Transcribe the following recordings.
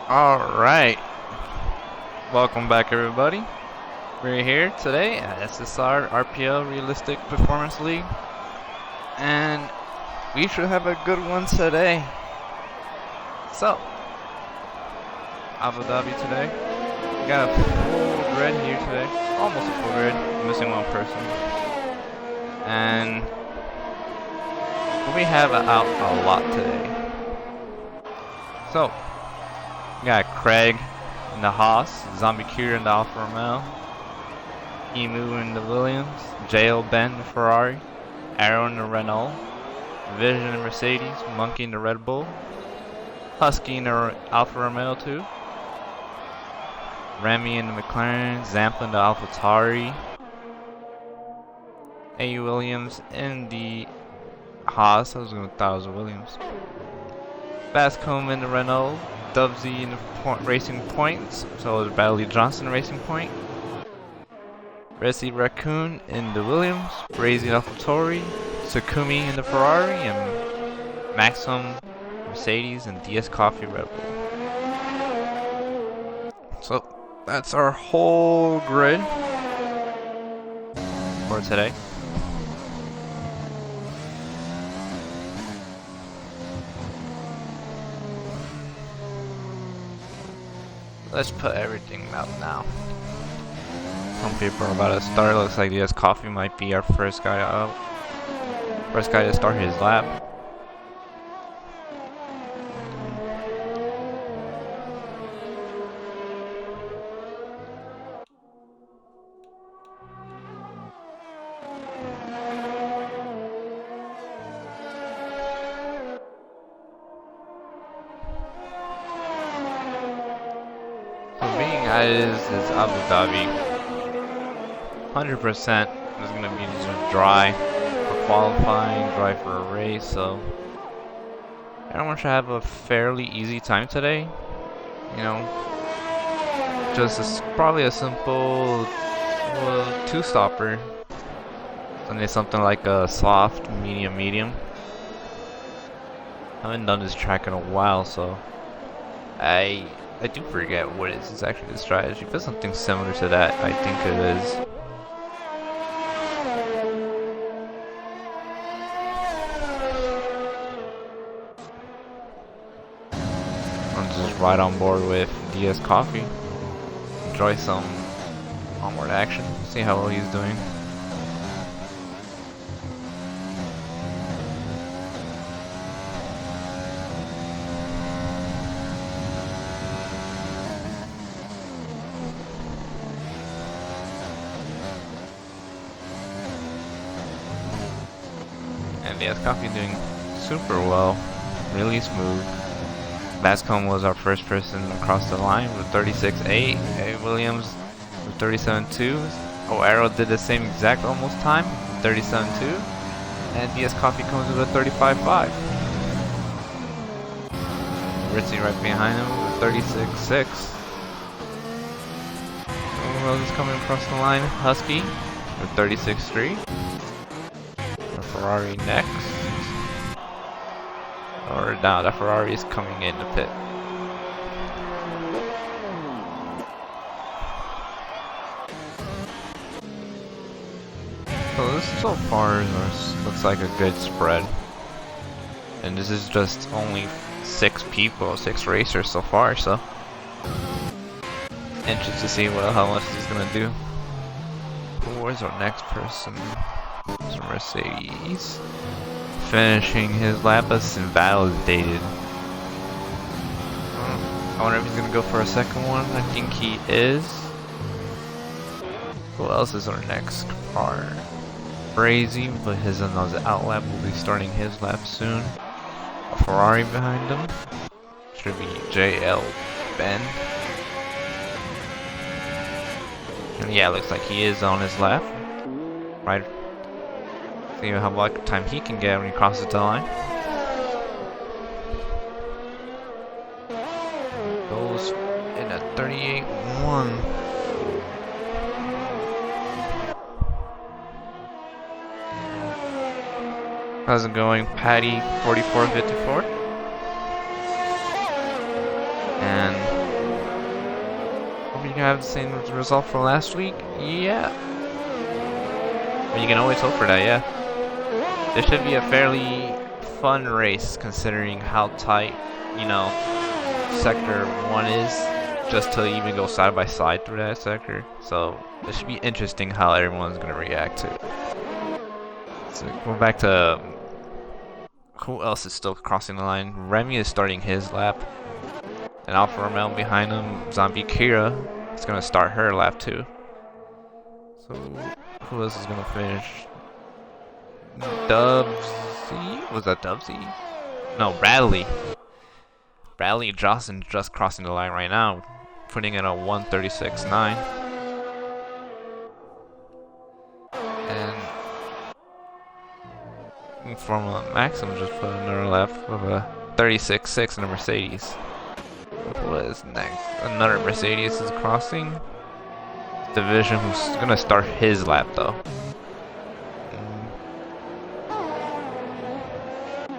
Alright, welcome back everybody. We're here today at SSR RPL Realistic Performance League, and we should have a good one today. So, Abu Dhabi today. We got a full grid here today, almost a full grid, missing one person. And we have out a lot today. So, we got Craig in the Haas, Zombie Cure in the Alfa Romeo, Emu in the Williams, JL Ben in the Ferrari, Arrow in the Renault, Vision in the Mercedes, Monkey in the Red Bull, Husky in the Alfa Romeo 2, Remy in the McLaren, Zampa in the AlphaTauri, A. Williams in the Haas. I was gonna thought it was Williams. Bascombe in the Renault, Dubsy in the Racing Points, so is Bradley Johnson Racing Point, Resi Raccoon in the Williams, Brazy AlphaTauri, Sakumi in the Ferrari, and Maxim Mercedes and DS Coffee Red Bull. So that's our whole grid for today. Let's put everything out now. Some people are about to start. Looks like DS Coffee might be our first guy out. First guy to start his lap. Is Abu Dhabi. 100% is going to be just dry for qualifying, dry for a race, so I don't want to have a fairly easy time today. You know, just probably a simple two-stopper. Something like a soft, medium. I haven't done this track in a while, so I do forget what is actually the strategy, but something similar to that, I think it is. I'm just right on board with DS Coffee. Enjoy some onward action, see how well he's doing. And DS Coffee doing super well, really smooth. Bascombe was our first person across the line with 36.8. A. Williams with 37.2. Oh, Arrow did the same exact almost time, 37.2. And DS Coffee comes with a 35.5. Ritzy right behind him with 36.6. Who else is coming across the line? Husky with 36.3. Ferrari next. Or now the Ferrari is coming in the pit. So this so far looks like a good spread. And this is just only 6 people, 6 racers so far, so interested to see how much he's gonna do. Where's our next person? Mercedes finishing his lap as invalidated. I wonder if he's gonna go for a second one. I think he is. Who else is our next car? Brazy, but his another out lap will be starting his lap soon. A Ferrari behind him. Should be JL Ben. And yeah, looks like he is on his lap. Right. See how much time he can get when he crosses the line. Goes in at 38.1. How's it going, Patty 4454? And we can have the same result from last week? Yeah. But you can always hope for that, yeah. This should be a fairly fun race considering how tight, you know, Sector 1 is. Just to even go side by side through that sector. So it should be interesting how everyone's going to react to it. So going back to who else is still crossing the line. Remy is starting his lap. And Alfa Romeo behind him, Zombie Kira is going to start her lap too. So who else is going to finish? Dubsy? Was that Dubsy? No, Bradley. Bradley Johnson just crossing the line right now, putting in a 1:36.9. And Formula Maxim just put another lap of a 36.6 in a Mercedes. What is next? Another Mercedes is crossing. Division who's gonna start his lap though.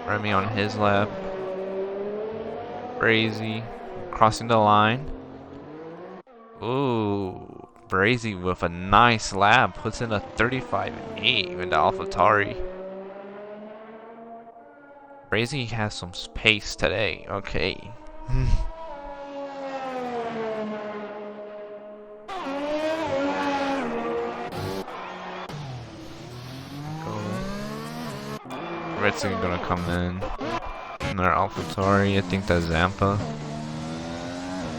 Remy on his lap. Brazy crossing the line. Ooh, Brazy with a nice lap puts in a 35.8 in the AlphaTauri. Brazy has some pace today. Okay. Red's gonna come in. Another AlphaTauri, I think that's Zampa.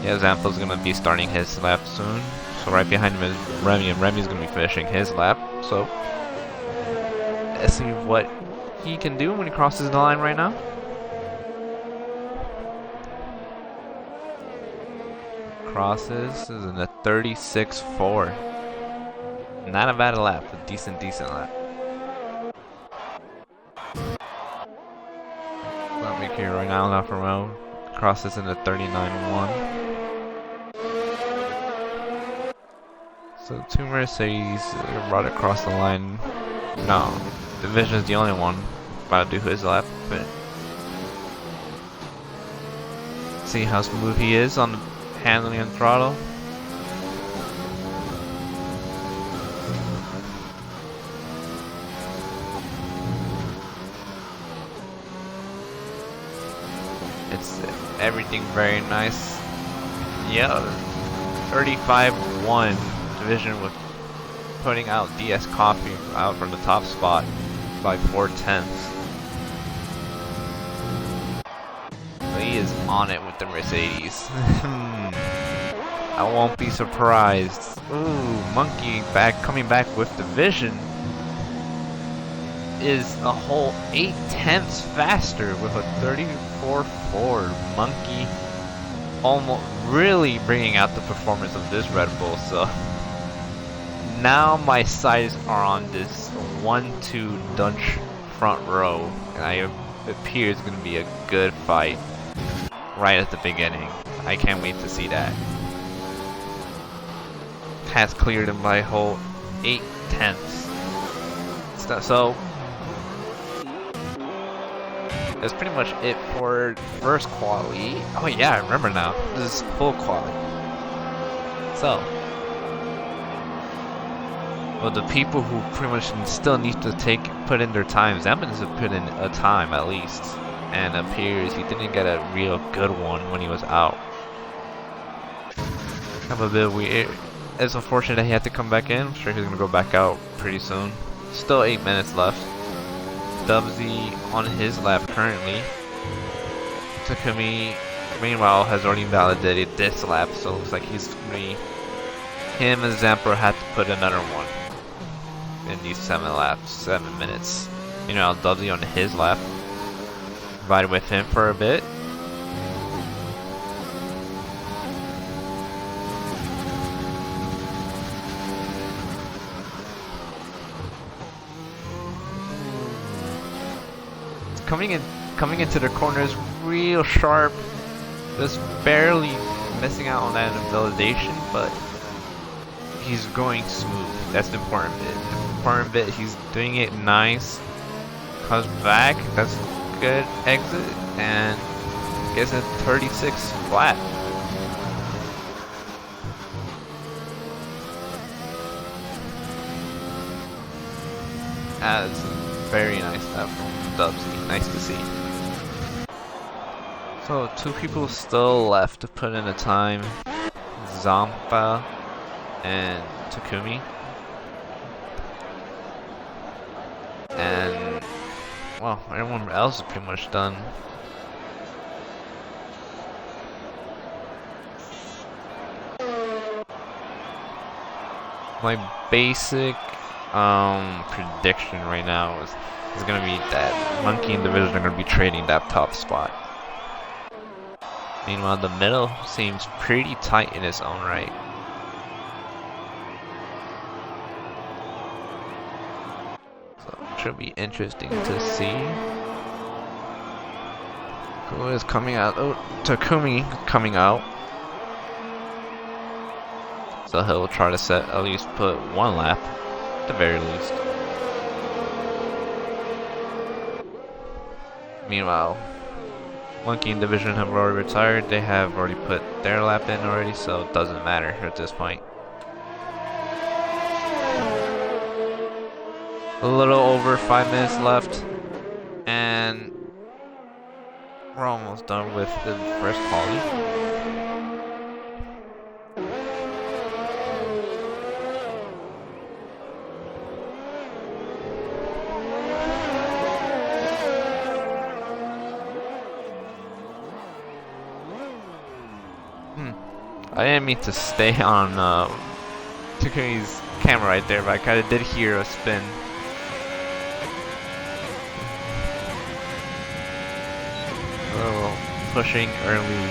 Yeah, Zampa's gonna be starting his lap soon. So right behind him is Remy, and Remy's gonna be finishing his lap. So let's see what he can do when he crosses the line right now. Crosses is in the 36.4. Not a bad lap, a decent lap. Here right now, Alfa Romeo crosses in the 39.1. So two Mercedes brought across the line. No, Division's the only one about to do his lap. But see how smooth he is on the handling and throttle. It's everything very nice. Yeah, 35.1 Division with putting out DS Coffee out from the top spot by 4/10. So he is on it with the Mercedes. I won't be surprised. Ooh, Monkey coming back with Division is a whole 0.8 faster with a 34.4. Monkey almost really bringing out the performance of this Red Bull. So now my sights are on this 1-2 Dutch front row, and it appears going to be a good fight right at the beginning. I can't wait to see that. Has cleared him by a whole 0.8. So that's pretty much it for first quali. Oh yeah, I remember now. This is full quali. So, well, the people who pretty much still need to put in their times. Zampa needs to put in a time at least, and appears he didn't get a real good one when he was out. Kind of a bit weird. It's unfortunate that he had to come back in. I'm sure he's gonna go back out pretty soon. Still 8 minutes left. Dubsy on his lap currently. Takumi, meanwhile, has already validated this lap, so it looks like him and Zampa had to put another one in these 7 minutes. You know, Dubsy on his lap, riding with him for a bit. Coming into the corners real sharp, just barely missing out on that validation, but he's going smooth. That's the important bit. The important bit, he's doing it nice. Comes back, that's a good exit, and gets a 36 flat. That's very nice from Dubsy. Nice to see. So 2 people still left to put in a time. Zampa and Takumi. And well, everyone else is pretty much done. My basic prediction right now is gonna be that Monkey and Division are gonna be trading that top spot. Meanwhile, the middle seems pretty tight in its own right. So it should be interesting to see who is coming out. Oh, Takumi coming out. So he'll try to set at least put 1 lap, at the very least. Meanwhile, Monkey and Division have already retired. They have already put their lap in already, so it doesn't matter at this point. A little over 5 minutes left, and we're almost done with the first quali. I didn't mean to stay on Takumi's camera right there, but I kind of did hear a spin. A little pushing early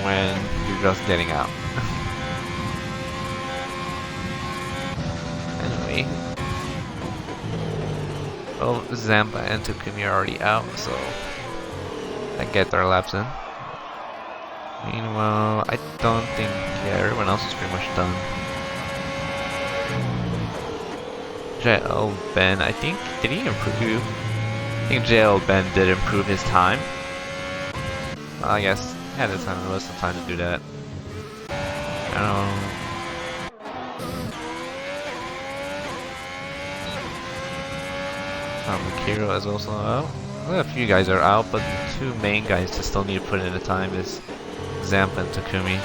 when you're just getting out. Anyway. Well, Zampa and Takumi are already out, so I get their laps in. Meanwhile, I don't think, yeah, everyone else is pretty much done. JL Ben, I think, did he improve? I think JL Ben did improve his time. Well, I guess he had the time, there was some time to do that. Mikiro is also out. Well, a few guys are out, but the 2 main guys that still need to put in the time is Zampa and Takumi.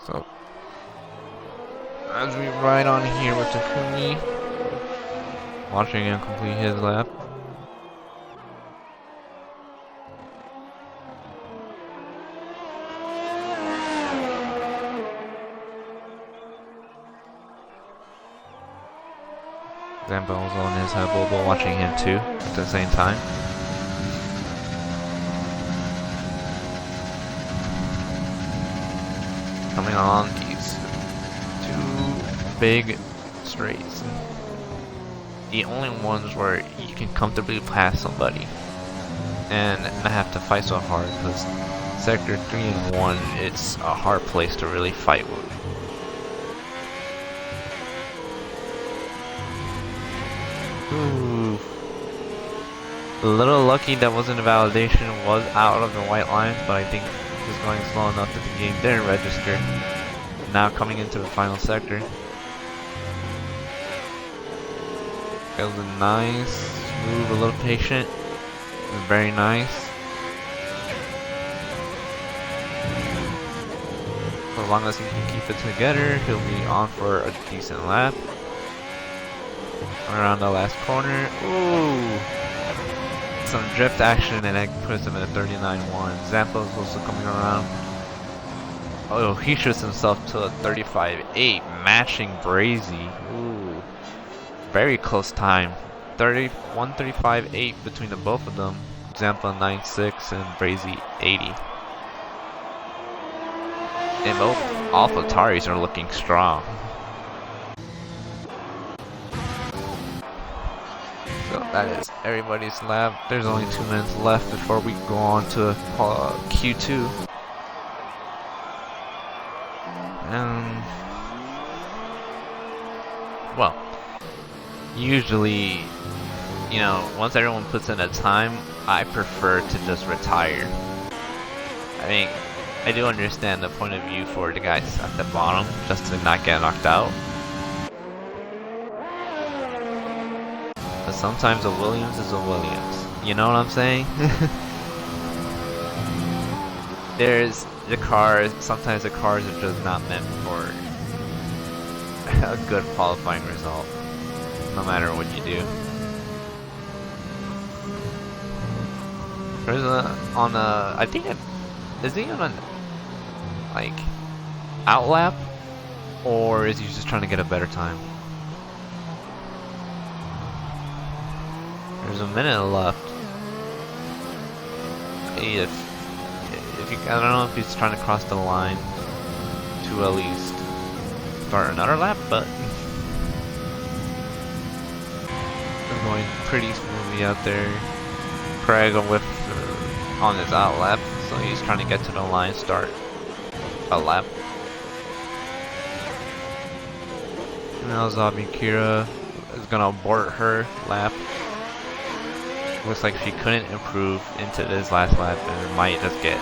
So, as we ride on here with Takumi, watching him complete his lap. Zampa was on his Bobo watching him too at the same time. Coming on these 2 big straights. The only ones where you can comfortably pass somebody and not have to fight so hard, because sector 3 and 1, it's a hard place to really fight with. Ooh. A little lucky that wasn't a validation, was out of the white lines, but I think just going slow enough that the game didn't register. Now coming into the final sector. It was a nice move, a little patient. It was very nice. So as long as he can keep it together, he'll be on for a decent lap. Around the last corner. Ooh! Some drift action, and that puts him at a 39-1. Zampa is also coming around. Oh, he shoots himself to a 35-8, matching Brazy. Ooh, very close time. 135-8 between the both of them. Zampa 9.6 and Brazy 80. And both AlphaTaris are looking strong. That is everybody's lap. There's only 2 minutes left before we go on to Q2. Well, usually, you know, once everyone puts in a time, I prefer to just retire. I mean, I do understand the point of view for the guys at the bottom, just to not get knocked out. But sometimes a Williams is a Williams. You know what I'm saying? There's the cars, sometimes the cars are just not meant for a good qualifying result, no matter what you do. There's I think is he on a, like, outlap, or is he just trying to get a better time? There's a minute left. If you, I don't know if he's trying to cross the line to at least start another lap, but it's going pretty smoothly out there. Craig with on his out lap, so he's trying to get to the line, start a lap. Now Zabi Kira is gonna abort her lap. Looks like she couldn't improve into this last lap and might just get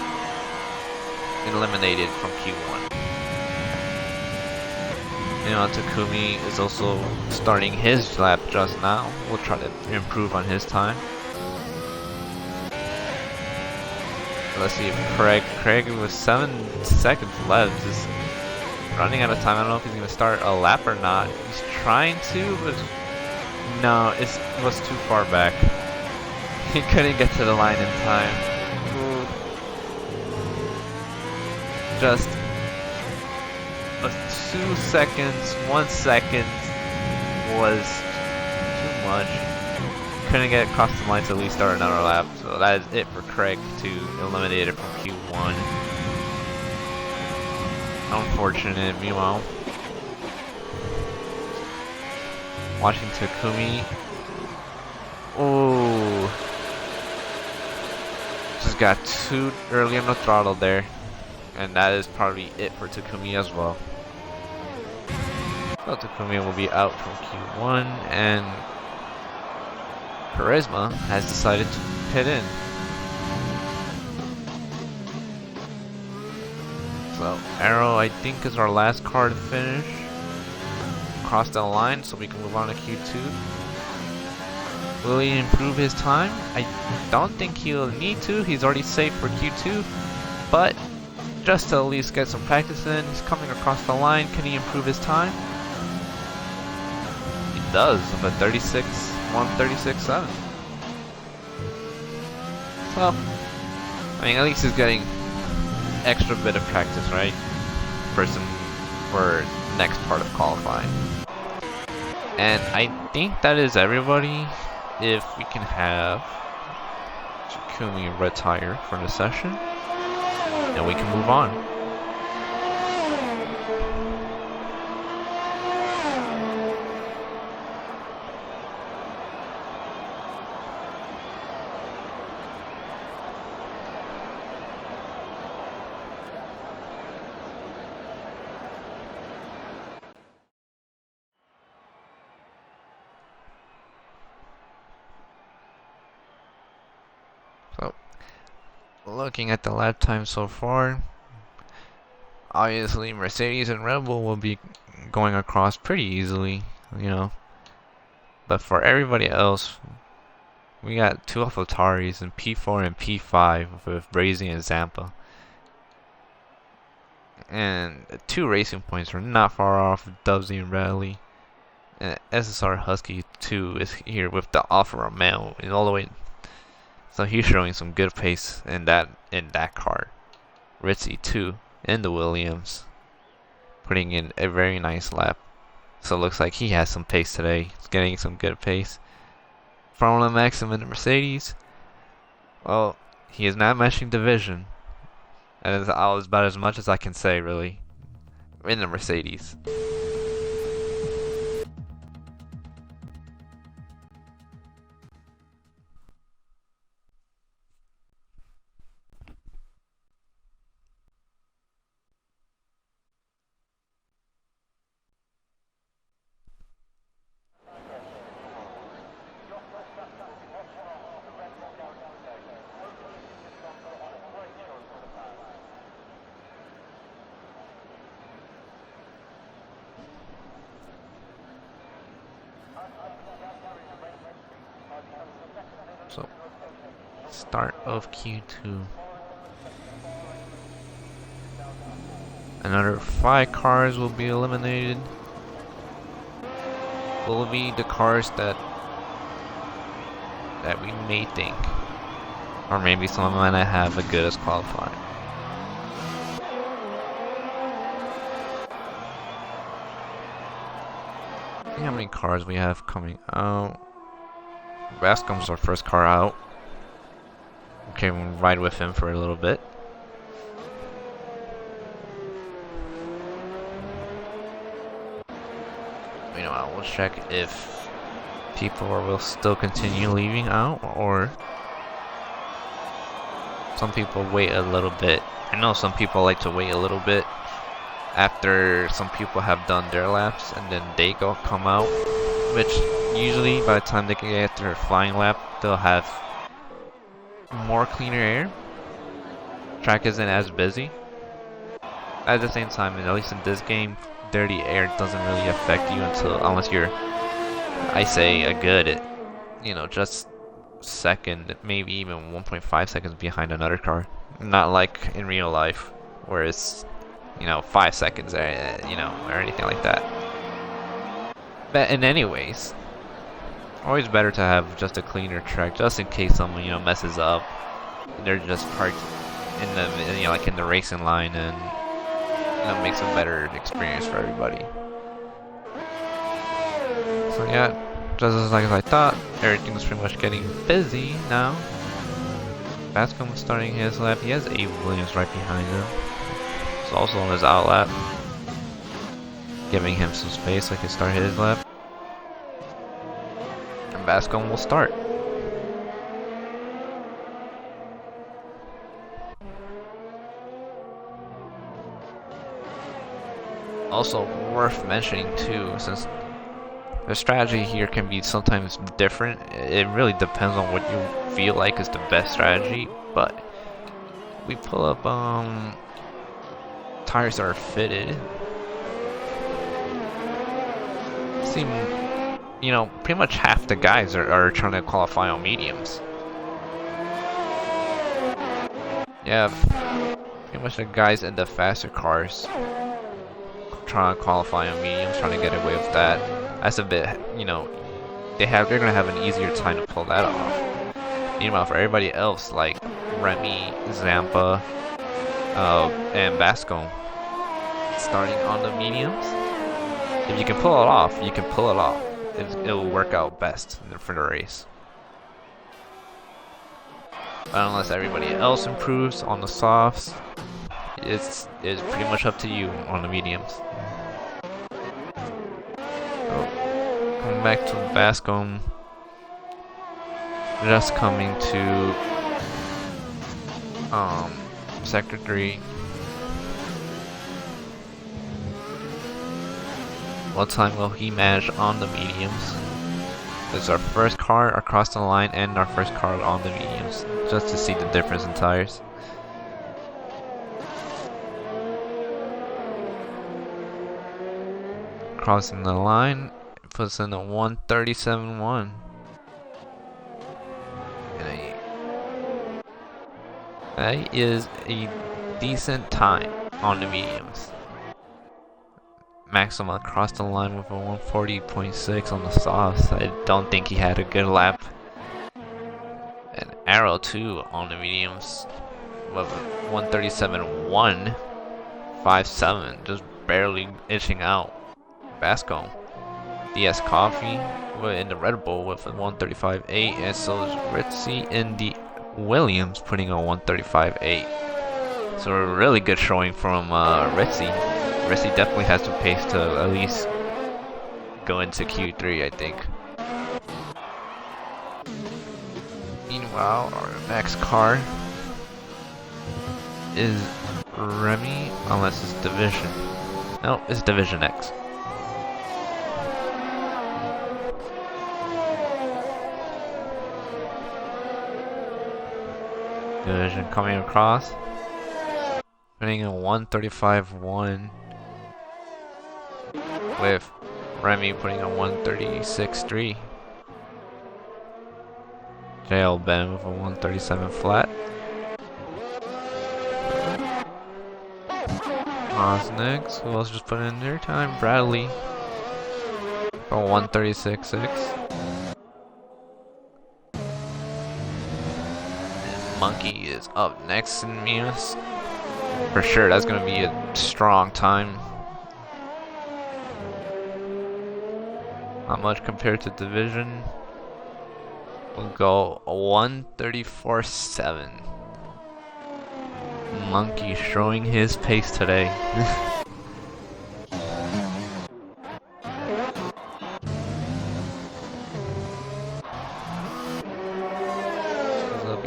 eliminated from Q1. You know, Takumi is also starting his lap just now. We'll try to improve on his time. Let's see if Craig with 7 seconds left is running out of time. I don't know if he's gonna start a lap or not. He's trying to, but no, it was too far back. He couldn't get to the line in time. Ooh. Just 2 seconds, 1 second was too much. Couldn't get across the line to at least start another lap. So that is it for Craig to eliminate it from Q1. Unfortunate. Meanwhile, watching Takumi. Oh, just got too early on the throttle there, and that is probably it for Takumi as well. So Takumi will be out from Q1, and Charisma has decided to pit in. So Arrow, I think, is our last car to finish. Cross the line so we can move on to Q2. Will he improve his time? I don't think he'll need to. He's already safe for Q2. But just to at least get some practice in, he's coming across the line. Can he improve his time? He does, with a 1:36.7. So, I mean, at least he's getting extra bit of practice, right? For next part of qualifying. And I think that is everybody. If we can have Takumi retire for the session, and we can move on. So, looking at the lap time so far, obviously Mercedes and Red Bull will be going across pretty easily, you know. But for everybody else, we got 2 AlphaTauris in P4 and P5 with Brazy and Zampa. And 2 racing points are not far off Dubsy and Rally. And SSR Husky 2 is here with the Alfa Romeo and all the way. So he's showing some good pace in that car. Ritzy too in the Williams, putting in a very nice lap. So it looks like he has some pace today. He's getting some good pace. Formula Maxim in the Mercedes. Well, he is not matching division. And it's about as much as I can say, really, in the Mercedes. So, start of Q2. Another 5 cars will be eliminated. Will be the cars that we may think, or maybe some might not have a good as qualifying. See how many cars we have coming out. Bascom's our first car out. Okay, we'll ride with him for a little bit. Meanwhile, we'll check if people will still continue leaving out, or some people wait a little bit. I know some people like to wait a little bit after some people have done their laps, and then they come out, which usually by the time they get their flying lap, they'll have more cleaner air. Track isn't as busy. At the same time, at least in this game, dirty air doesn't really affect you unless you're, I say, a good, just second, maybe even 1.5 seconds behind another car. Not like in real life, where it's 5 seconds, or anything like that. But in anyways, always better to have just a cleaner track, just in case someone messes up. They're just parked in the like in the racing line, and that makes a better experience for everybody. So yeah, just like I thought, everything's pretty much getting busy now. Bascom starting his lap. He has Abe Williams right behind him. He's also on his out lap, giving him some space so he can start his lap. And Bascom will start. Also worth mentioning too, since the strategy here can be sometimes different. It really depends on what you feel like is the best strategy, but we pull up tires that are fitted. Seem, pretty much half the guys are trying to qualify on mediums. Yeah, pretty much the guys in the faster cars trying to qualify on mediums, trying to get away with that. That's a bit, they're gonna have an easier time to pull that off. Meanwhile, for everybody else, like Remy, Zampa, and Bascom, starting on the mediums, if you can pull it off, you can pull it off. It'll work out best for the race. But unless everybody else improves on the softs, it's pretty much up to you on the mediums. So, coming back to Bascom, just coming to sector 3. What time will he manage on the mediums? It's our first car across the line and our first car on the mediums, just to see the difference in tires. Crossing the line, puts in a 1:37.1. That is a decent time on the mediums. Maximum across the line with a 140.6 on the softs. I don't think he had a good lap. And Arrow too on the mediums with 137.1, 5.7, just barely inching out Bascom. DS Coffee in the Red Bull with a 135.8, and so is Ritzy in the Williams putting on 135.8. So a really good showing from Ritzy. Ritzy definitely has the pace to at least go into Q3, I think. Meanwhile, our next car is Remy, unless it's Division. No, it's Division X. Division coming across, putting in 135.1, with Remy putting in 136.3. JL Ben with a 137 flat. Haas next. Who else just put in their time? Bradley for 136.6. Monkey is up next in Minas. For sure, that's going to be a strong time. Not much compared to division. We'll go 134.7. Monkey showing his pace today.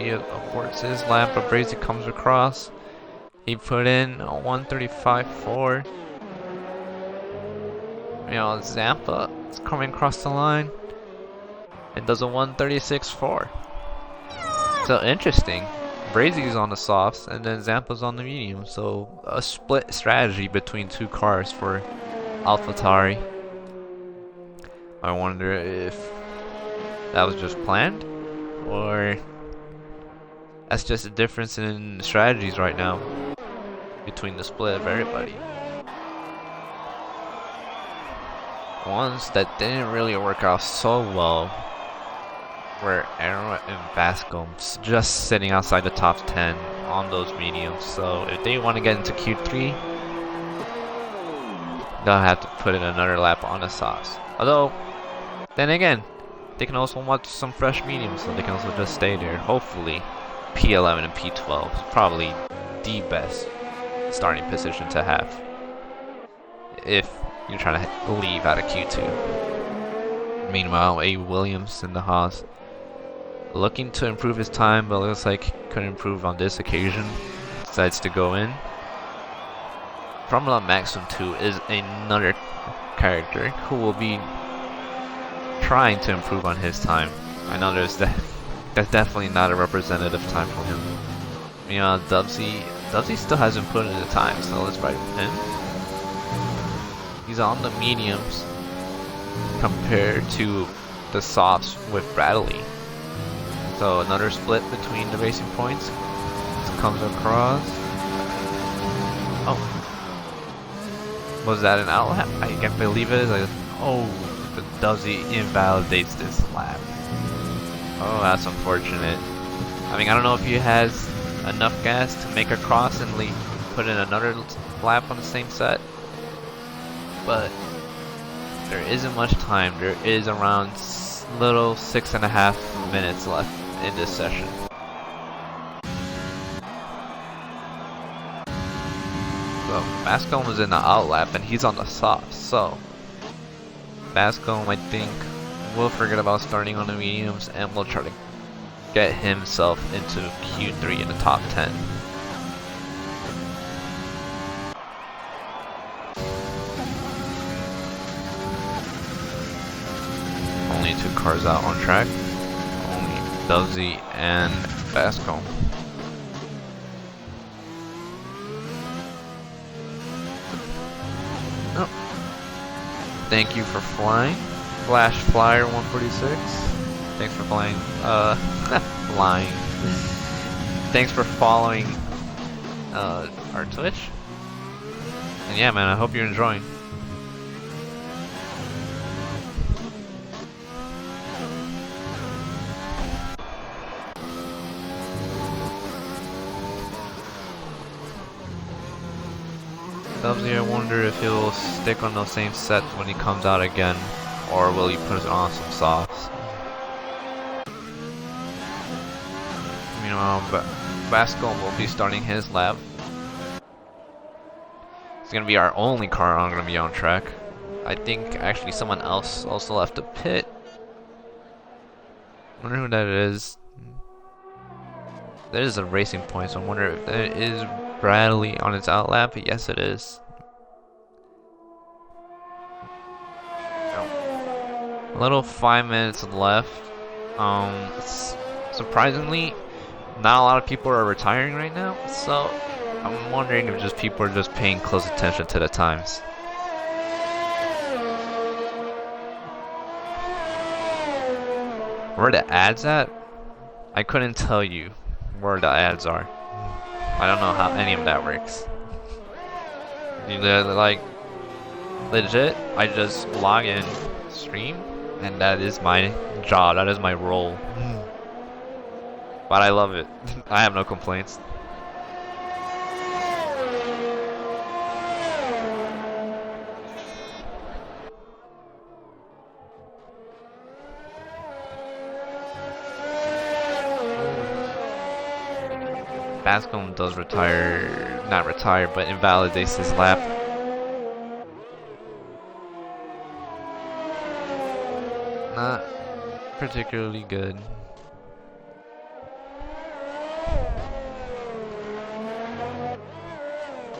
Aborts his lap, but Brazy comes across. He put in a 135.4. You know, Zampa is coming across the line and does a 136.4. So interesting. Brazy's on the softs and then Zampa's on the medium. So a split strategy between two cars for AlphaTauri. I wonder if that was just planned or that's just a difference in strategies right now between the split of everybody. Ones that didn't really work out so well were Aaron and Bascom just sitting outside the top 10 on those mediums. So if they want to get into Q3, they'll have to put in another lap on the softs. Although, then again, they can also want some fresh mediums, so they can also just stay there. Hopefully, P11 and P12 is probably the best starting position to have if you're trying to leave out of Q2. Meanwhile, A. Williams in the Haas looking to improve his time, but looks like he couldn't improve on this occasion. Decides to go in. Formula Maxim 2 is another character who will be trying to improve on his time. I know that's definitely not a representative time for him. You know, Dubsy still hasn't put in the time, so let's ride with him. He's on the mediums compared to the softs with Bradley. So another split between the racing points. This comes across. Oh. Was that an outlap? I can't believe it. Oh, but Dubsy invalidates this lap. Oh, that's unfortunate. I mean, I don't know if he has enough gas to make a cross and put in another lap on the same set. But there isn't much time. There is around little 6.5 minutes left in this session. So Bascom was in the outlap and he's on the soft. So Bascom, I think, will forget about starting on the mediums and will try to get himself into Q3 in the top 10. Only two cars out on track. Only Dubsy and Bascom. Oh. Thank you for flying. Flash Flyer 146. Thanks for flying. Flying. Thanks for following our Twitch. And yeah, man, I hope you're enjoying. Dubsy, I wonder if he'll stick on those same sets when he comes out again, or will he put on some softs? Meanwhile, Bascom will be starting his lap. It's gonna be our only car gonna be on track. I think actually someone else also left the pit. I wonder who that is. That is a Racing Point, so I wonder if that is Bradley on its outlap. Yes, it is. A little 5 minutes left. Surprisingly, not a lot of people are retiring right now, so I'm wondering if just people are just paying close attention to the times. Where the ads at? I couldn't tell you where the ads are. I don't know how any of that works. Like, legit, I just log in, stream, and that is my job, that is my role. But I love it. I have no complaints. Bascom does retire, not retire, but invalidates his lap. Not particularly good.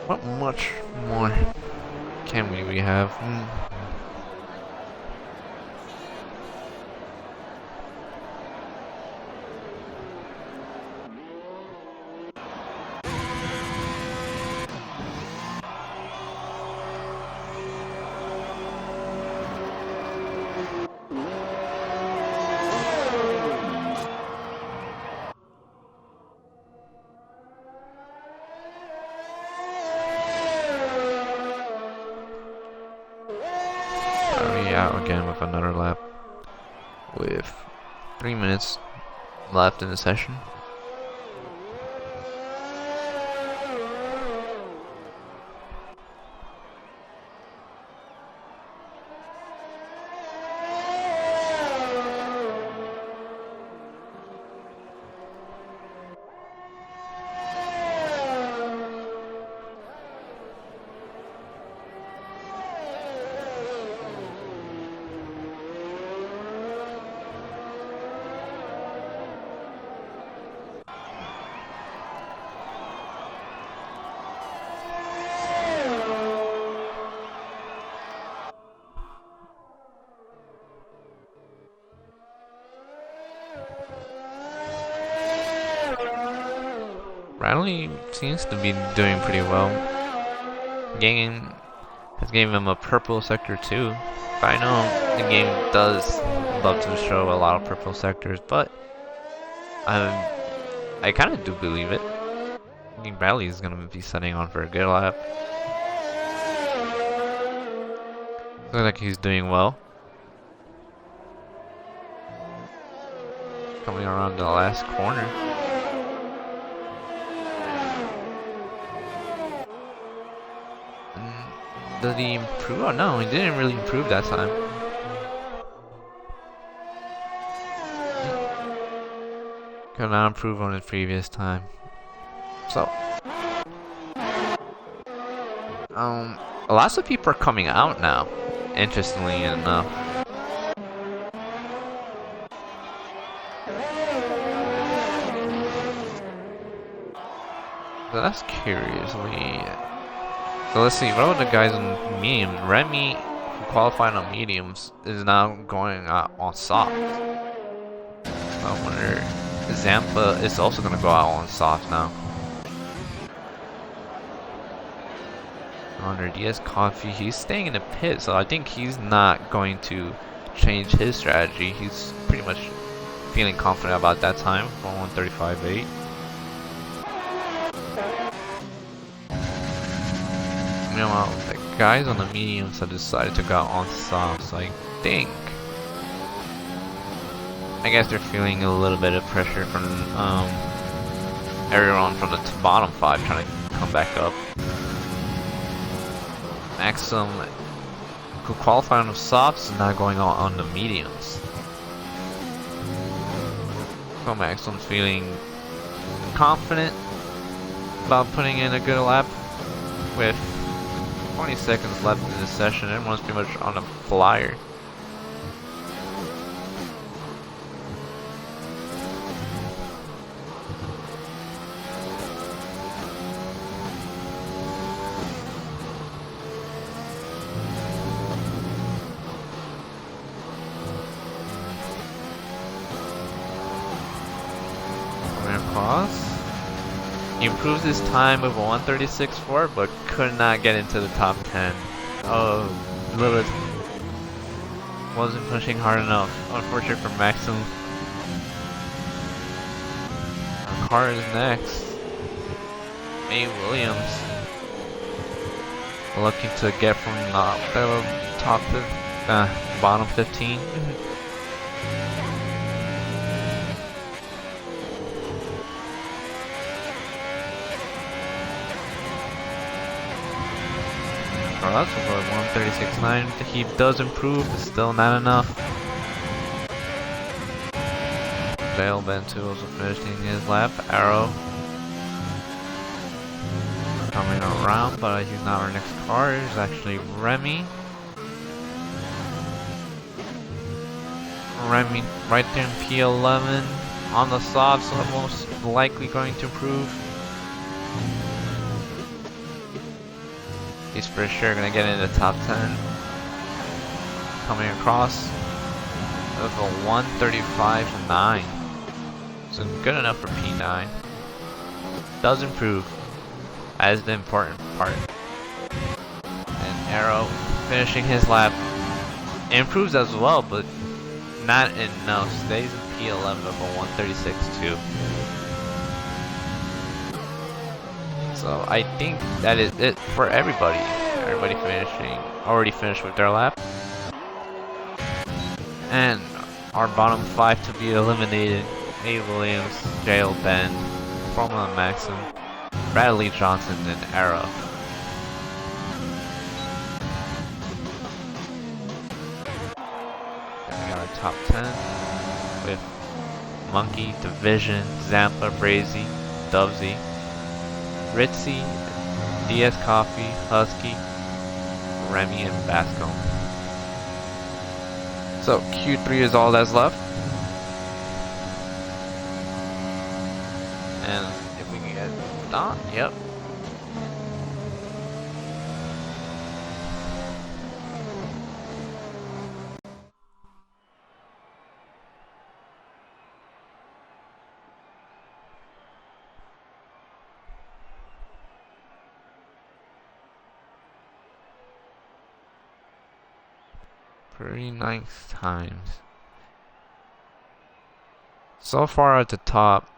What much more can we have? Out again with another lap with 3 minutes left in the session. Riley seems to be doing pretty well. Game has given him a purple sector too. I know the game does love to show a lot of purple sectors, but I kind of do believe it. I think Riley is going to be setting on for a good lap. Looks like he's doing well. Coming around the last corner. Did he improve? Oh no, he didn't really improve that time. Could not improve on his previous time. So, lots of people are coming out now, interestingly enough. So that's curiously. So let's see, what about the guys on mediums? Remy, who qualified on mediums, is now going out on soft. I wonder, Zampa is also going to go out on soft now. I wonder, DS Coffee, he's staying in the pit, so I think he's not going to change his strategy. He's pretty much feeling confident about that time, 1:35.8. Meanwhile, the guys on the mediums have decided to go on softs, so I guess they're feeling a little bit of pressure from everyone from the bottom 5 trying to come back up. Maxim, who qualified on the softs, is now going on the mediums. So Maxim's feeling confident about putting in a good lap with 20 seconds left in this session. Everyone's pretty much on a flyer. Coming across. He improves his time with a 1:36.4, but could not get into the top 10. Oh, Lilith wasn't pushing hard enough. Unfortunate for Maxim. car is next. A. Williams. Looking to get from the top to bottom 15. That's about 136.9. He does improve, but still not enough. Dale Bentu also finishing his lap. Arrow coming around, but he's not our next car. It's actually Remy. Remy right there in P11 on the soft, so most likely going to improve. He's for sure gonna get in the top 10. Coming across with a 135.9. So good enough for P9. Does improve. That is the important part. And Arrow finishing his lap. Improves as well, but not enough. Stays in P11 with a 136.2. So I think that is it for everybody. Everybody already finished with their lap. And our bottom 5 to be eliminated: A. Williams, J.L. Ben, Formula Maxim, Bradley Johnson, and Arrow. Then we got our top 10 with Monkey, Division, Zampa, Brazy, Dubsy, Ritzy, DS Coffee, Husky, Remy, and Bascom. So Q3 is all that's left. And if we can get Don, yep. Pretty nice times. So far at the top,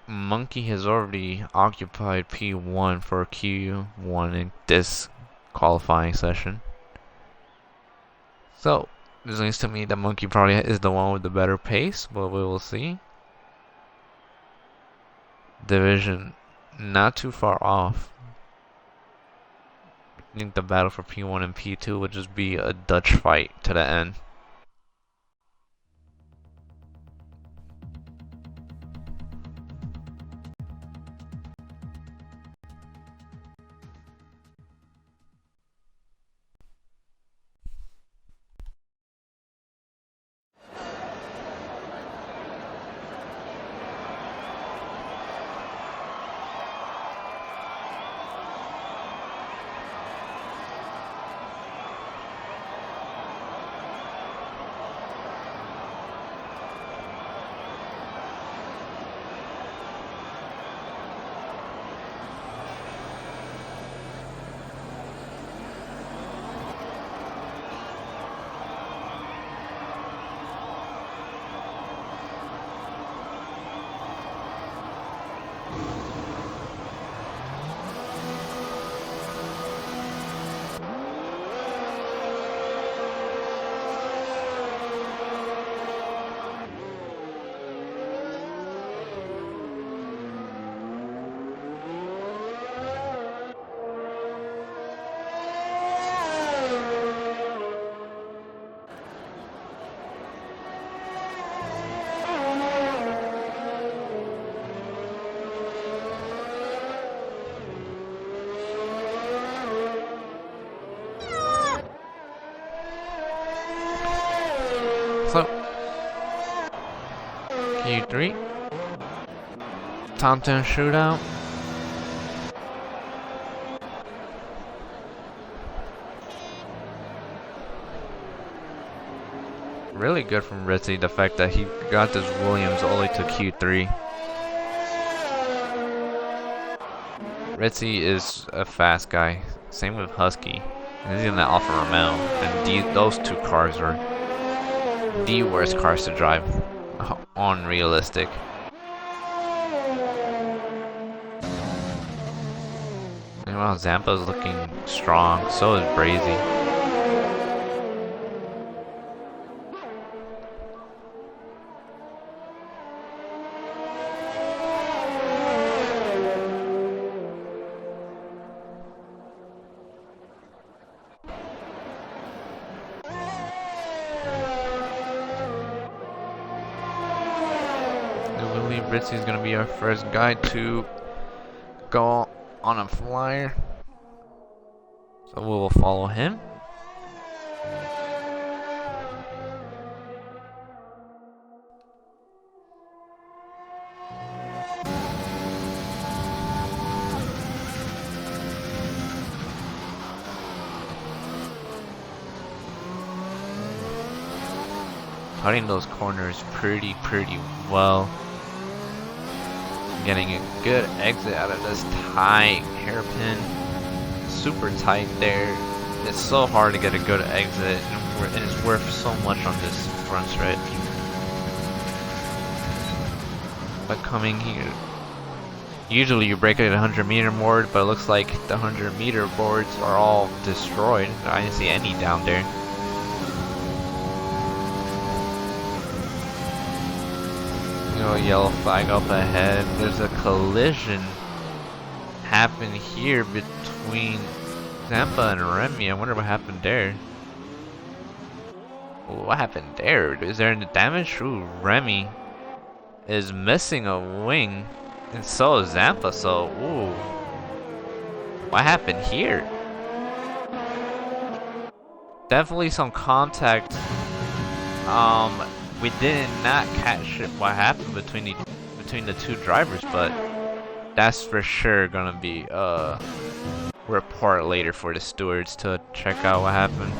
Monkey has already occupied P1 for Q1 in this qualifying session. So this means to me that Monkey probably is the one with the better pace, but we will see. Division not too far off. I think the battle for P1 and P2 would just be a Dutch fight to the end. So Q3 top 10 shootout. Really good from Ritzy, the fact that he got this Williams only to Q3. Ritzy is a fast guy. Same with Husky. And he's in the Alfa Romeo. And those two cars are the worst cars to drive. Unrealistic. Well, Zampa's looking strong. So is Brazy. I believe Ritzy's gonna be our first guy to go on a flyer. So we will follow him. Cutting those corners pretty well. Getting a good exit out of this tight hairpin. Super tight there. It's so hard to get a good exit, and it's worth so much on this front stretch. But coming here, usually you break it at 100-meter board, but it looks like the 100-meter boards are all destroyed. I didn't see any down there. Yellow flag up ahead. There's a collision happened here between Zampa and Remy. I wonder what happened there. What happened there? Is there any damage? Ooh, Remy is missing a wing, and so is Zampa. So, ooh, what happened here? Definitely some contact. We did not catch what happened between the two drivers, but that's for sure gonna be a report later for the stewards to check out what happened.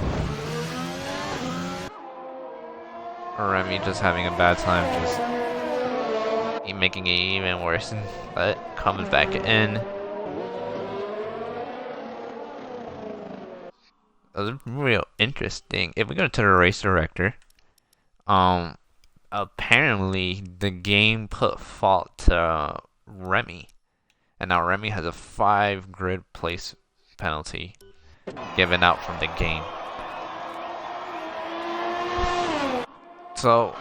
Remy just having a bad time, just making it even worse, but comes back in. That was real interesting. If we go to the race director, apparently the game put fault to Remy, and now Remy has a 5 grid place penalty given out from the game. So,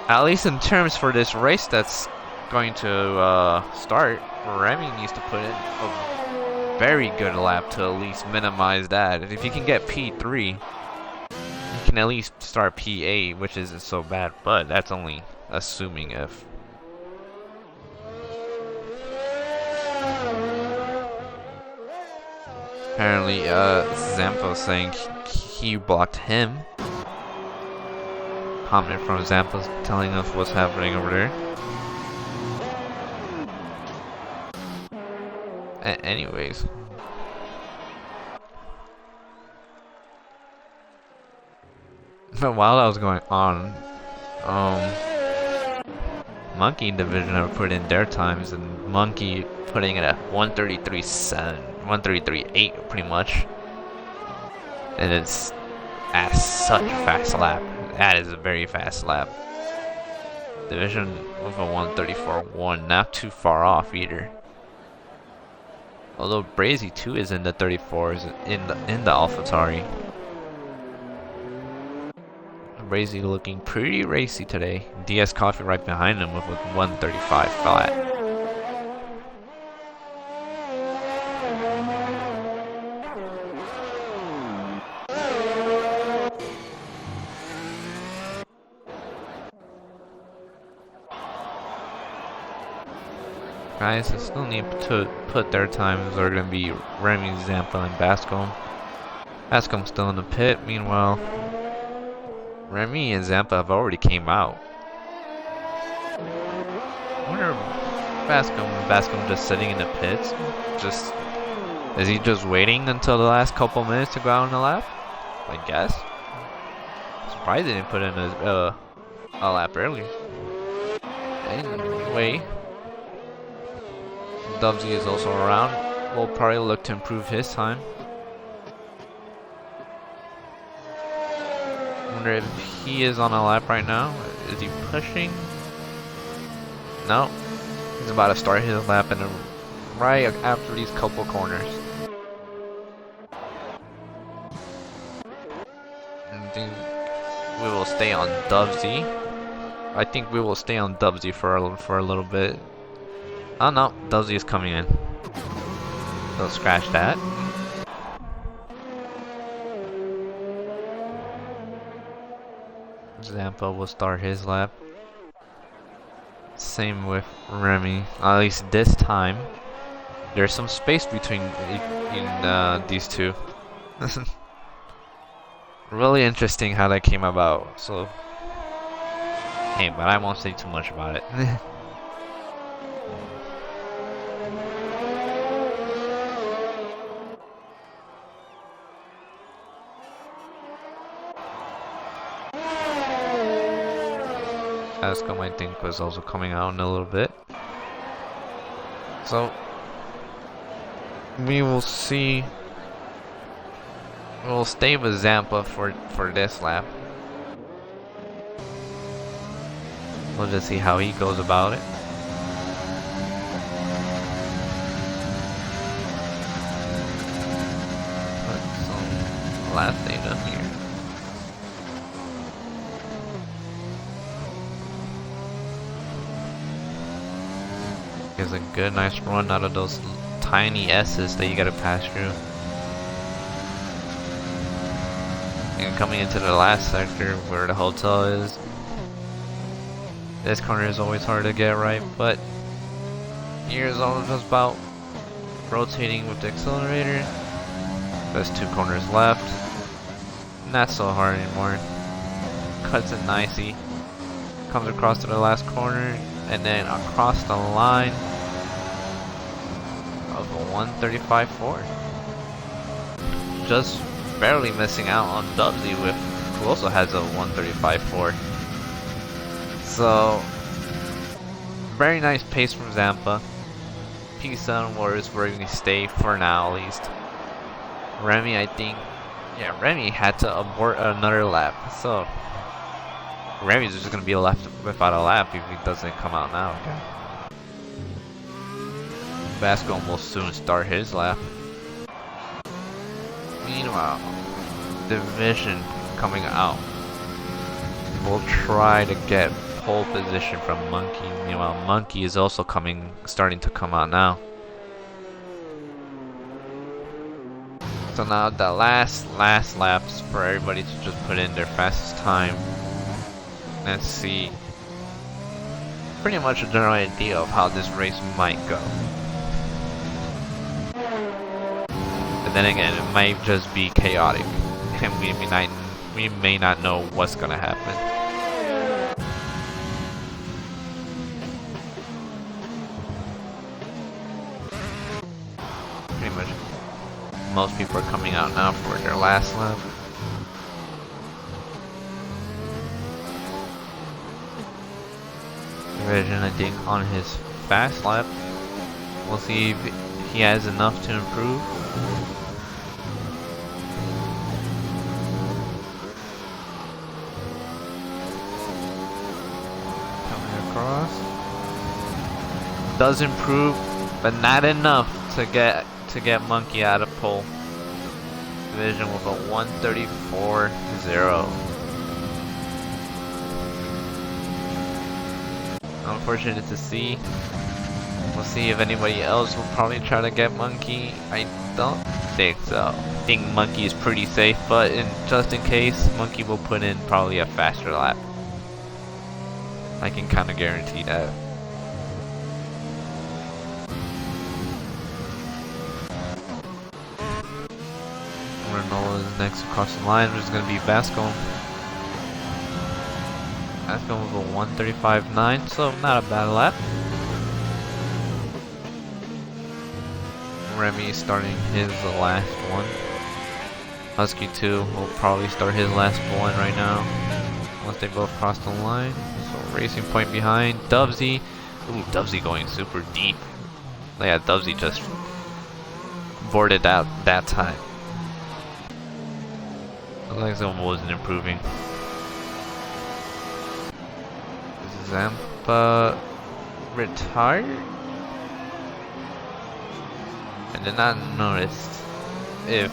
at least in terms for this race that's going to start, Remy needs to put in a very good lap to at least minimize that. And if you can get P3, you can at least start P8, which isn't so bad, but that's only assuming if. Apparently, Zampa saying he blocked him. Comment from Zampa telling us what's happening over there. Anyways. But while that was going on, Monkey Division have put in their times, and Monkey putting it at 133.7, 133.8 pretty much. And it's at such a fast lap. That is a very fast lap. Division with a 134.1, not too far off either. Although Brazy too is in the 34s in the AlphaTauri. Brazy looking pretty racy today. DS Coffee right behind him with a 135 flat. Guys, I still need to put their times are going to be Remy, Zampa, and Bascom. Bascom's still in the pit. Meanwhile, Remy and Zampa have already came out. I wonder if Bascom just sitting in the pits. Is he just waiting until the last couple minutes to go out on the lap? I guess. Surprised they didn't put in a lap early. Anyway, Dubsy is also around. We'll probably look to improve his time. Wonder if he is on a lap right now. Is he pushing? No. He's about to start his lap right after these couple corners. think we will stay on Dubsy. I think we will stay on Dubsy for a little bit. Oh no, Dubsy is coming in. So scratch that. Zampa will start his lap. Same with Remy. At least this time, there's some space between these two. Really interesting how that came about. So, hey, but I won't say too much about it. Ascom, I think, was also coming out in a little bit. So, we will see. We'll stay with Zampa for this lap. We'll just see how he goes about it. Put some lap data here. Gives a good, nice run out of those tiny S's that you gotta pass through. And coming into the last sector where the hotel is, this corner is always hard to get right, but here's all just about rotating with the accelerator. There's 2 corners left. Not so hard anymore. Cuts it nicely. Comes across to the last corner. And then across the line of a 135.4. Just barely missing out on Dubsy with who also has a 135.4. So very nice pace from Zampa. P7 Warriors where we stay for now at least. Remy, I think, yeah, Remy had to abort another lap. So Remy's just gonna be left without a lap if he doesn't come out now. Okay. Vasco will soon start his lap. Meanwhile, Division coming out. We'll try to get pole position from Monkey. Meanwhile, Monkey is also starting to come out now. So now the last laps for everybody to just put in their fastest time. Let's see pretty much a general idea of how this race might go. But then again, it might just be chaotic and we may not know what's gonna happen. Pretty much most people are coming out now for their last lap. Division, I think, on his fast lap. We'll see if he has enough to improve. Coming across. Does improve, but not enough to get Monkey out of pole. Division with a 134.0. Unfortunate to see. We'll see if anybody else will probably try to get Monkey. I don't think so. I think Monkey is pretty safe, but just in case, Monkey will put in probably a faster lap. I can kind of guarantee that. Renault is next across the line, which is going to be Vasco. Vasco with a 135.9, so not a bad lap. Remy starting his last one. Husky 2 will probably start his last one right now. Once they both cross the line. So racing point behind. Dubsy. Ooh, Dubsy going super deep. Yeah, Dubsy just boarded out that time. Alexa wasn't improving. Zampa retired? I did not notice if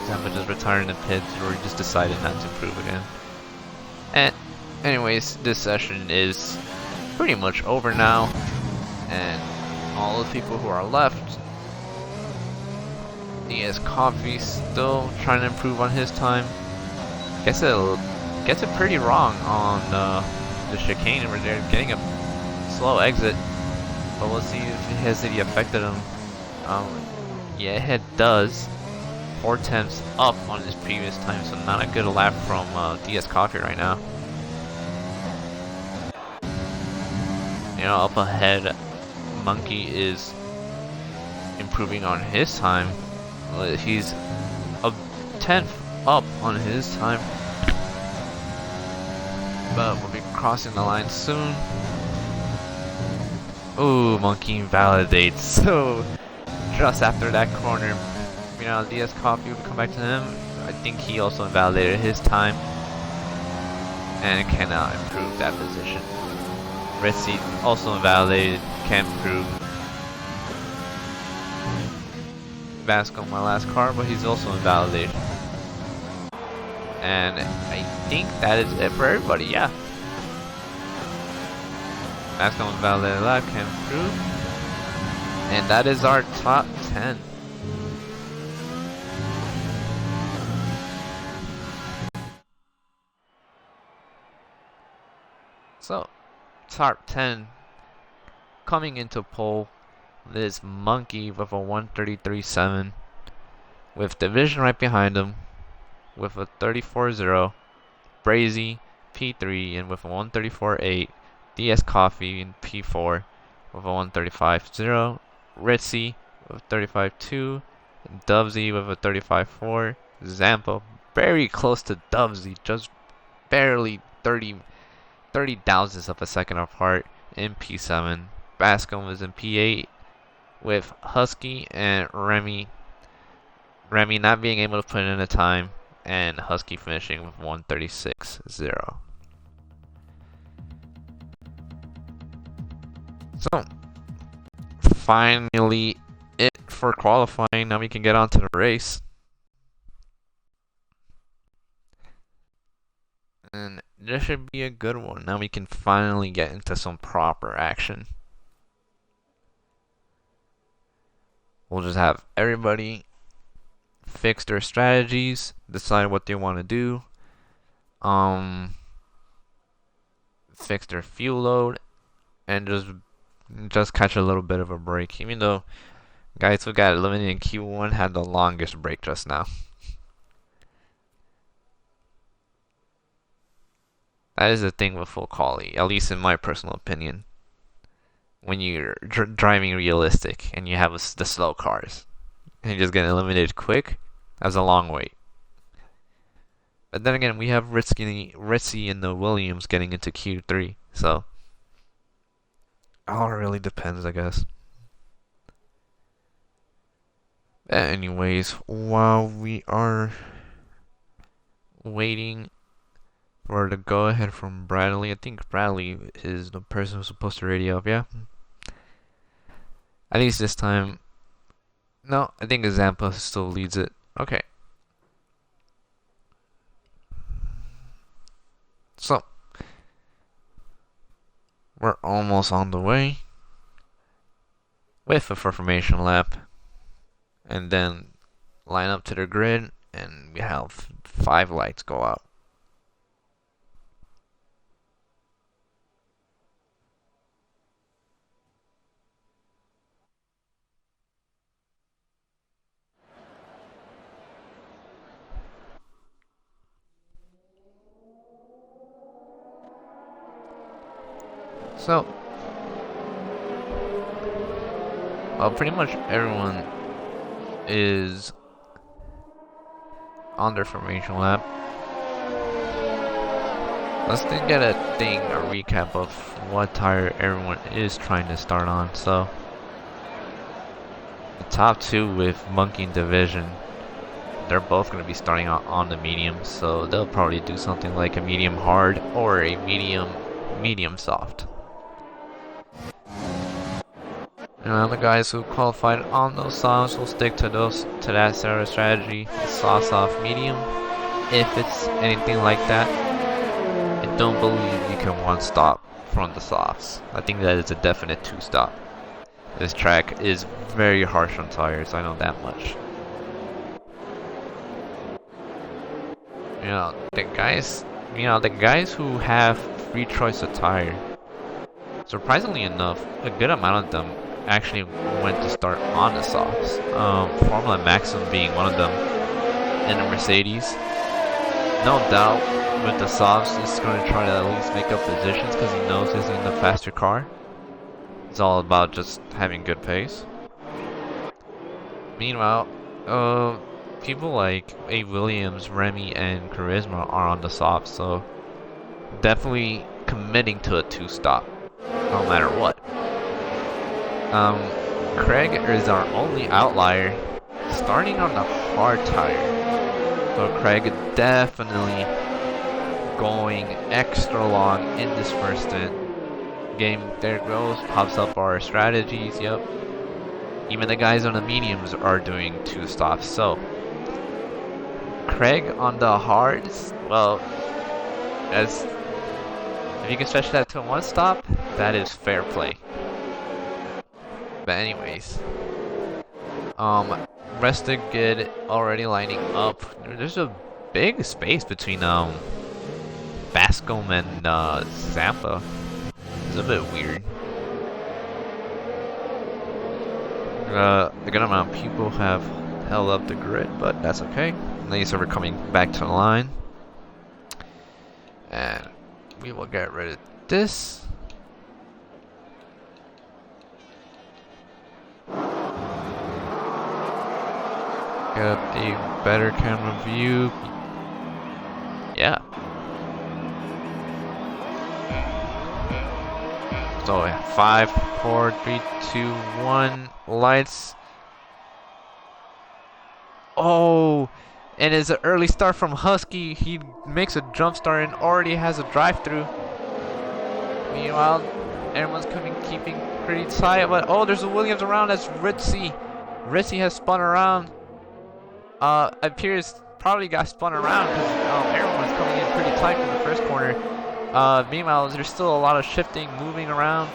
Zampa just retired in the pits, or he just decided not to improve again. And anyways, this session is pretty much over now, and all the people who are left, DS Coffee still trying to improve on his time. Gets it pretty wrong on the chicane where they're getting a slow exit, but we'll see if it has any affected him. Yeah, it does. 4 tenths up on his previous time, so not a good lap from DS Coffee right now. You know, up ahead, Monkey is improving on his time. He's a 10th up on his time, but we'll be crossing the line soon. Ooh, Monkey validates. So just after that corner, you know, DS Coffee will come back to him. I think he also invalidated his time and cannot improve that position. Ritzy also invalidated, can't improve. Vasco, my last car, but he's also invalidated. And I think that is it for everybody, yeah. Vasco invalidated lap, can't improve. And that is our top 10. So, top 10 coming into pole, this Monkey with a 133.7, with Division right behind him with a 34.0, Brazy P3 and with a 134.8, DS Coffee in P4 with a 135.0, Ritzy with 35.2, Dubsy with a 35.4, Zampa very close to Dubsy, just barely 30 thousandths of a second apart in P7. Bascom is in P8 with Husky and Remy not being able to put in a time, and Husky finishing with 136.0. So finally it for qualifying. Now we can get on to the race. And this should be a good one. Now we can finally get into some proper action. We'll just have everybody fix their strategies, decide what they want to do, fix their fuel load, and just catch a little bit of a break. Even though guys who got eliminated in Q1 had the longest break just now. That is the thing with full quali, at least in my personal opinion. When you're driving realistic and you have the slow cars and you just get eliminated quick, that's a long wait. But then again, we have Ritzy and the Williams getting into Q3, so it all really depends, I guess. Anyways, while we are waiting for the go ahead from Bradley, I think Bradley is the person who's supposed to radio up, yeah? At least this time. No, I think Zampa still leads it. Okay. So, we're almost on the way with a formation lap, and then line up to the grid, and we have 5 lights go out. So, well, pretty much everyone is on their formation lap. Let's then get a recap of what tire everyone is trying to start on. So, the top 2 with Monkey and Division, they're both going to be starting out on the medium, so they'll probably do something like a medium hard or a medium soft. The guys who qualified on those songs will stick to that sort of strategy. Sauce off medium. If it's anything like that, I don't believe you can one stop from the softs. I think that is a definite 2-stop. This track is very harsh on tires, I know that much. The guys who have free choice of tire, surprisingly enough, a good amount of them actually went to start on the softs. Formula Maxim being one of them in the Mercedes. No doubt with the softs, he's going to try to at least make up positions because he knows he's in the faster car. It's all about just having good pace. Meanwhile, people like A. Williams, Remy, and Charisma are on the softs, so definitely committing to a 2-stop, no matter what. Craig is our only outlier, starting on the hard tire. So Craig definitely going extra long in this first stint. Game, there it goes, pops up our strategies, yep. Even the guys on the mediums are doing 2 stops, so Craig on the hards, well, if you can stretch that to 1 stop, that is fair play. But anyways, rest of good already lining up. There's a big space between Bascom and Zampa. It's a bit weird. A good amount of people have held up the grid, but that's okay. Nice, we're coming back to the line. And we will get rid of this. Get a better camera view. Yeah. So 5, 4, 3, 2, 1. Lights. Oh, and it's an early start from Husky. He makes a jump start and already has a drive-through. Meanwhile, everyone's keeping pretty tight. But oh, there's a Williams around. That's Ritzy. Ritzy has spun around. Appears probably got spun around because everyone's coming in pretty tight from the first corner. Meanwhile, there's still a lot of shifting, moving around.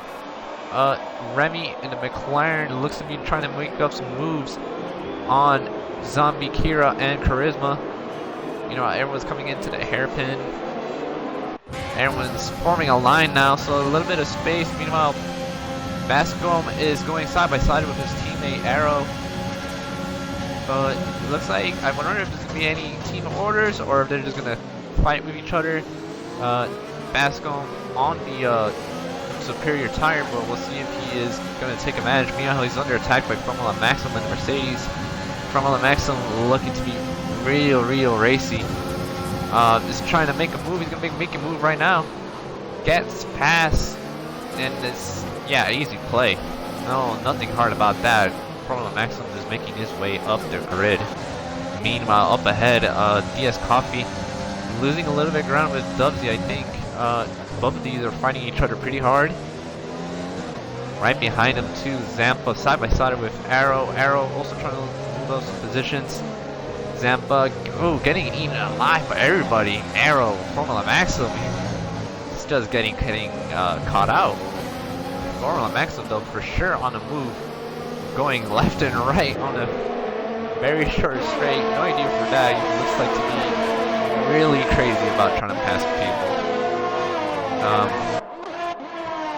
Remy in the McLaren looks to be trying to make up some moves on Zombie, Kira, and Charisma. Everyone's coming into the hairpin. Everyone's forming a line now, so a little bit of space. Meanwhile, Bascom is going side by side with his teammate Arrow. But it looks like, I wonder if there's going to be any team orders or if they're just going to fight with each other. Bascom on the superior tire, but we'll see if he is going to take advantage. Meanwhile, he's under attack by Formula Maxim and Mercedes. Formula Maxim looking to be real racy. Just trying to make a move. He's going to make a move right now. Gets past, and it's, yeah, easy play. No, nothing hard about that. Formula Maxim is making his way up the grid. Meanwhile, up ahead, DS Coffee losing a little bit of ground with Dubsy, I think. Both of these are fighting each other pretty hard. Right behind him, too, Zampa side by side with Arrow. Arrow also trying to move up some positions. Zampa, oh, getting eaten alive by everybody. Arrow, Formula Maxim, he's just getting caught out. Formula Maxim, though, for sure on the move. Going left and right on a very short straight. No idea for that. He looks like to be really crazy about trying to pass people.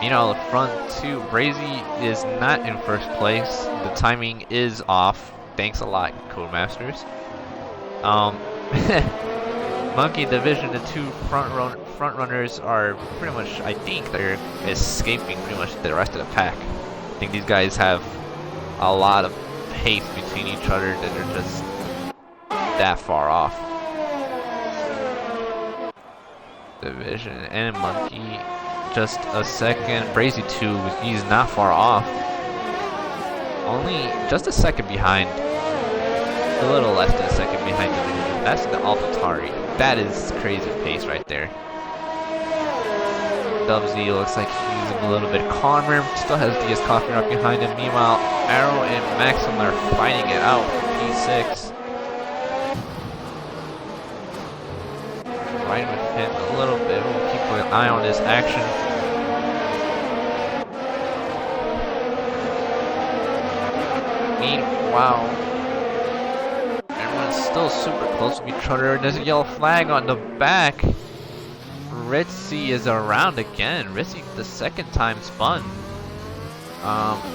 The front two, Brazy is not in first place. The timing is off. Thanks a lot, Codemasters. Monkey Division, the two front runners are pretty much, I think they're escaping pretty much the rest of the pack. I think these guys have a lot of pace between each other that are just that far off. Division and Monkey just a second. Brazy 2, he's not far off. Only just a second behind. A little less than a second behind Division. That's the AlphaTauri. That is crazy pace right there. Dubsy looks like he's a little bit calmer. Still has DS Coffee right behind him. Meanwhile, Arrow and Maxim are fighting it out for P6. Right with him a little bit. We'll keep an eye on this action. Meanwhile, everyone's still super close to each other. There's a yellow flag on the back. Ritzy is around again. Ritzy the second time spun.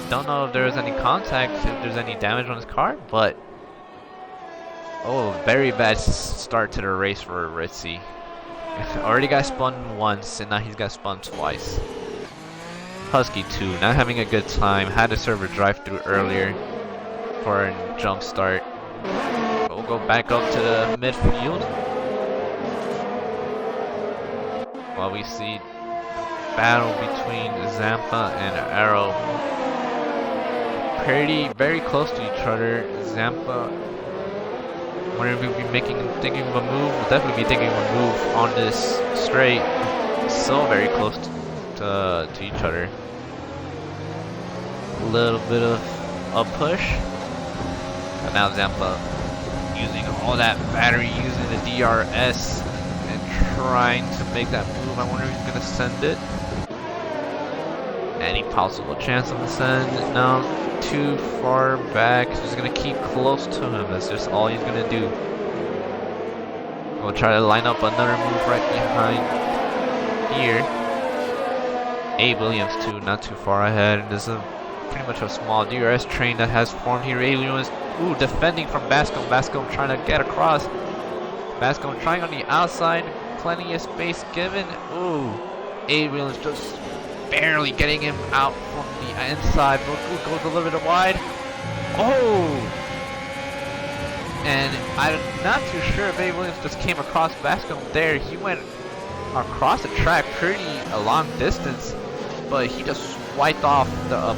Don't know if there's any contact, if there's any damage on his car, but oh, very bad start to the race for Ritzy. Already got spun once, and now he's got spun twice. Husky 2, not having a good time. Had to serve a drive-through earlier for a jump start. We'll go back up to the midfield. While we see battle between Zampa and Arrow. Very close to each other. Zampa, whenever we'll be thinking of a move, we'll definitely be thinking of a move on this straight. So very close to each other. A little bit of a push. And now Zampa using all that battery, using the DRS and trying to make that move. I wonder if he's gonna send it. Any possible chance of the send? No, too far back. He's just gonna keep close to him. That's just all he's gonna do. We'll try to line up another move right behind here. A. Williams too, not too far ahead. There's pretty much a small DRS train that has formed here. A. Williams, ooh, defending from Bascom. Bascom trying to get across. Bascom trying on the outside. Plenty of space given. Ooh, A. Williams just barely getting him out from the inside. Ooh, goes a little bit wide. Oh! And I'm not too sure if A. Williams just came across Bascom there. He went across the track a long distance, but he just swiped off the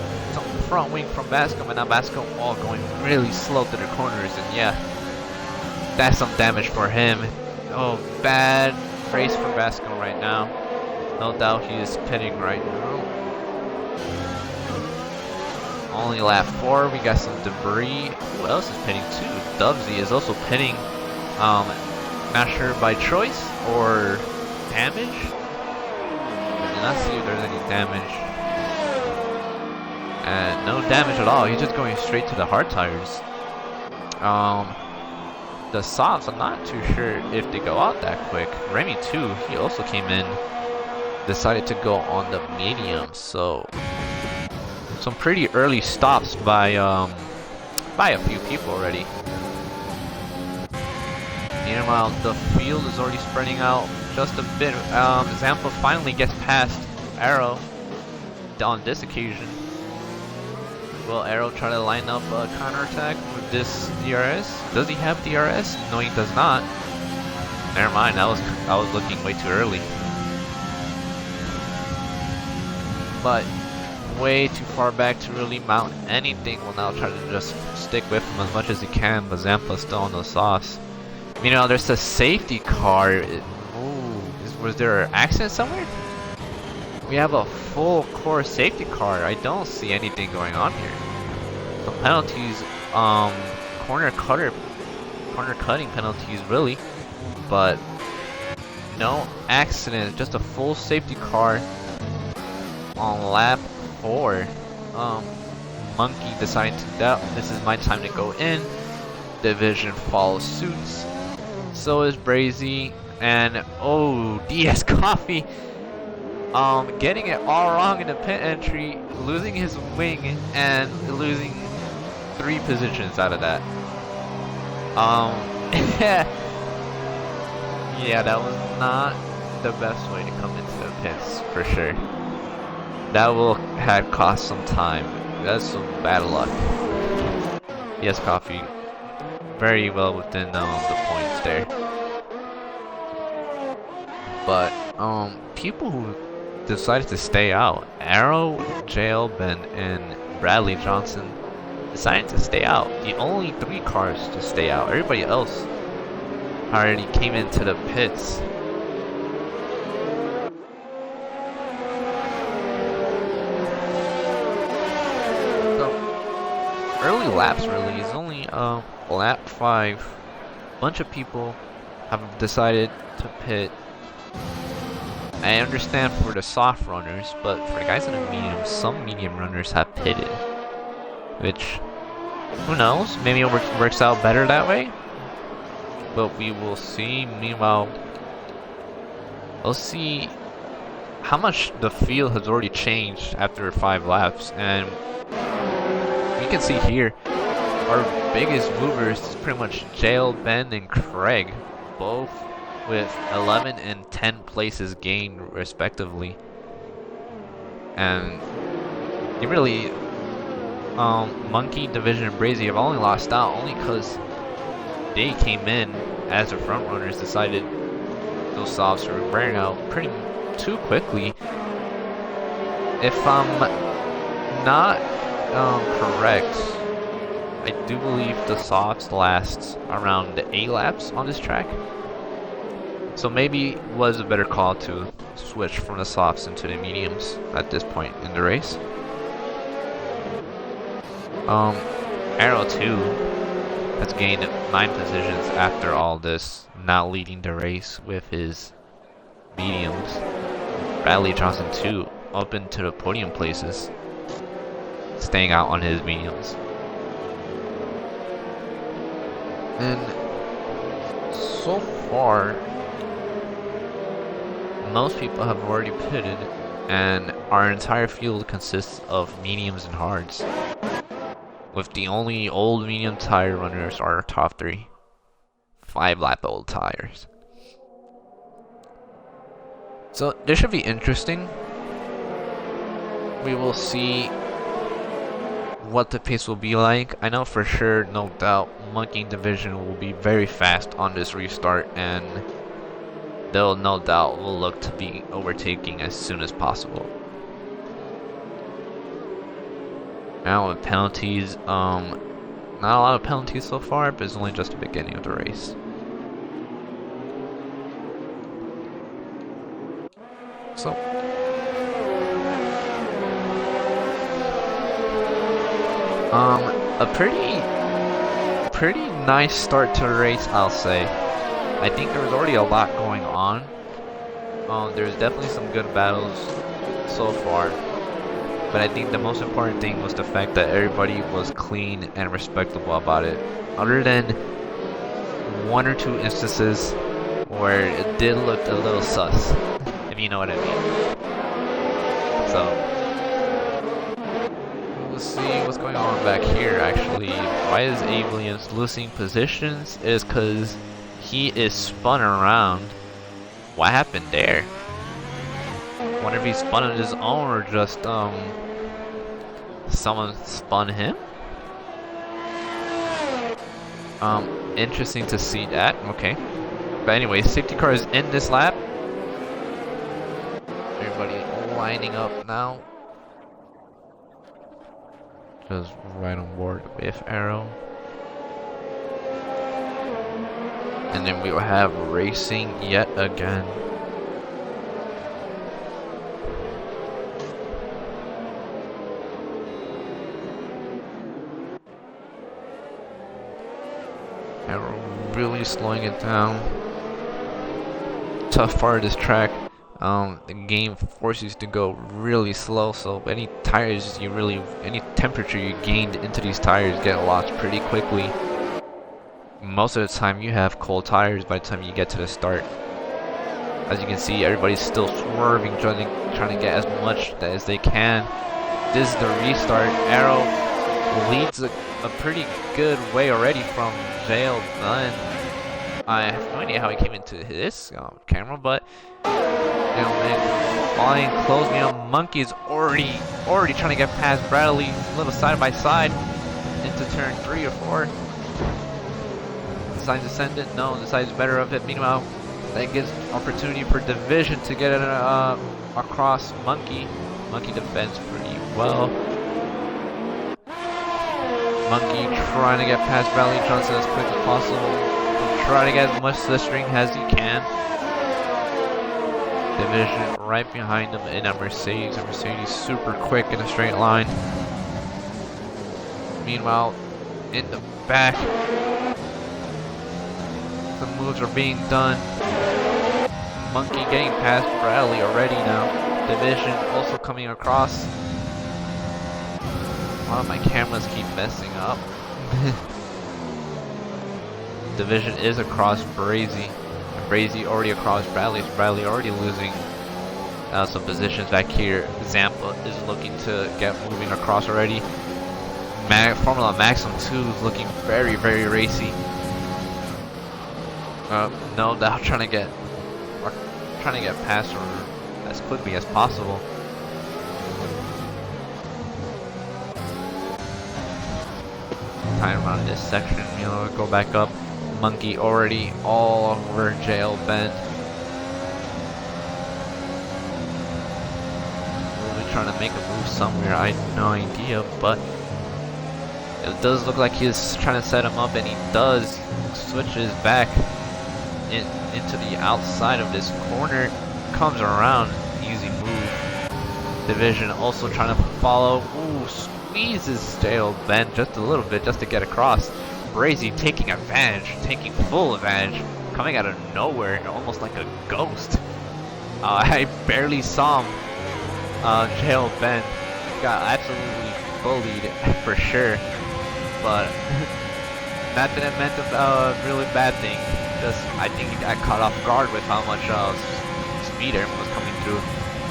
front wing from Bascom, and now Bascom all going really slow to the corners, and yeah, that's some damage for him. Oh, bad race for Bascom right now. No doubt he is pitting right now. Only lap 4, we got some debris. Who else is pitting too? Dubsy is also pitting. Not sure by choice or damage. I did not see if there's any damage. And no damage at all. He's just going straight to the hard tires. The softs, I'm not too sure if they go out that quick. Remy too, he also came in, decided to go on the medium. So some pretty early stops by a few people already. Meanwhile, the field is already spreading out just a bit. Zampa finally gets past Arrow on this occasion. Will Arrow try to line up a counterattack with this DRS? Does he have DRS? No, he does not. Never mind, I was looking way too early. But way too far back to really mount anything. Will now try to just stick with him as much as he can, but Zampa's still on those softs. You know, there's a safety car. Ooh, was there an accident somewhere? We have a full core safety car. I don't see anything going on here. The penalties, corner cutting penalties really, but no accident. Just a full safety car on lap 4. Monkey deciding this is my time to go in. Division follows suit. So is Brazy, and oh, DS Coffee. Getting it all wrong in the pit entry, losing his wing, and losing 3 positions out of that. Yeah, that was not the best way to come into the pits, for sure. That will have cost some time. That's some bad luck. Yes, Coffee, very well within the points there. But, people who decided to stay out. Arrow, JL Ben, and Bradley Johnson decided to stay out. The only 3 cars to stay out. Everybody else already came into the pits. early laps really. It's only lap 5. Bunch of people have decided to pit. I understand for the soft runners, but for the guys in the medium, some medium runners have pitted. Which, who knows? Maybe it works out better that way. But we will see. Meanwhile, we'll see how much the field has already changed after 5 laps. And you can see here, our biggest movers is pretty much Jail, Ben, and Craig. Both with 11 and 10 places gained respectively. And you really, Monkey, Division, and Brazy have only lost out only because they came in as the front runners, decided those softs were wearing out pretty too quickly. If I'm not correct, I do believe the softs last around 8 laps on this track. So maybe it was a better call to switch from the softs into the mediums at this point in the race. Arrow 2 has gained 9 positions after all this, now leading the race with his mediums. Bradley Johnson 2 up into the podium places, staying out on his mediums. And so far, most people have already pitted, and our entire field consists of mediums and hards, with the only old medium tire runners are our top 3. 5 lap old tires. So this should be interesting. We will see what the pace will be like. I know for sure, no doubt, Monkey Division will be very fast on this restart, and they'll no doubt will look to be overtaking as soon as possible. Now with penalties, not a lot of penalties so far, but it's only just the beginning of the race. So, a pretty nice start to the race, I'll say. I think there was already a lot going on. There's definitely some good battles so far, but I think the most important thing was the fact that everybody was clean and respectable about it. Other than 1 or 2 instances where it did look a little sus, if you know what I mean. So we'll see what's going on back here. Actually, why is Abe Williams losing positions? Is because he is spun around. What happened there? Wonder if he spun on his own or just someone spun him. Interesting to see that. Okay, but anyway, safety car is in this lap. Everybody lining up now. Just right on board with Arrow. And then we will have racing yet again. Arrow really slowing it down. Tough part of this track. The game forces you to go really slow, so any tires any temperature you gained into these tires get lost pretty quickly. Most of the time you have cold tires by the time you get to the start. As you can see, everybody's still swerving, trying to get as much as they can. This is the restart. Arrow leads a pretty good way already from Jail Dunn. I have no idea how he came into this camera, but you know, man, flying close. You know, Monkey is already trying to get past Bradley, a little side by side into turn 3 or 4. Decides to send it. No, decides better of it. Meanwhile, that gives opportunity for Division to get it across Monkey. Monkey defends pretty well. Monkey trying to get past Bradley Johnson as quick as possible. Try to get as much slipstream as he can. Division right behind him in a Mercedes. A Mercedes super quick in a straight line. Meanwhile, in the back, the moves are being done. Monkey getting past Bradley already now. Division also coming across. Wow, my cameras keep messing up. Division is across Brazy. Brazy already across Bradley. So Bradley already losing some positions back here. Zampa is looking to get moving across already. Formula Maxim 2 is looking very, very racy. No doubt trying to get past her as quickly as possible. Time around this section, you know, go back up. Monkey already all over Jail Bend. Really trying to make a move somewhere, I have no idea, but it does look like he's trying to set him up, and he does. Switches back into the outside of this corner, comes around, easy move. Division also trying to follow. Ooh, squeezes Jail Bend just a little bit just to get across. Brazy taking advantage, taking full advantage, coming out of nowhere, almost like a ghost. I barely saw him. Jail Bend got absolutely bullied for sure, but that didn't meant a really bad thing. Just I think he got caught off guard with how much speed everyone was coming through.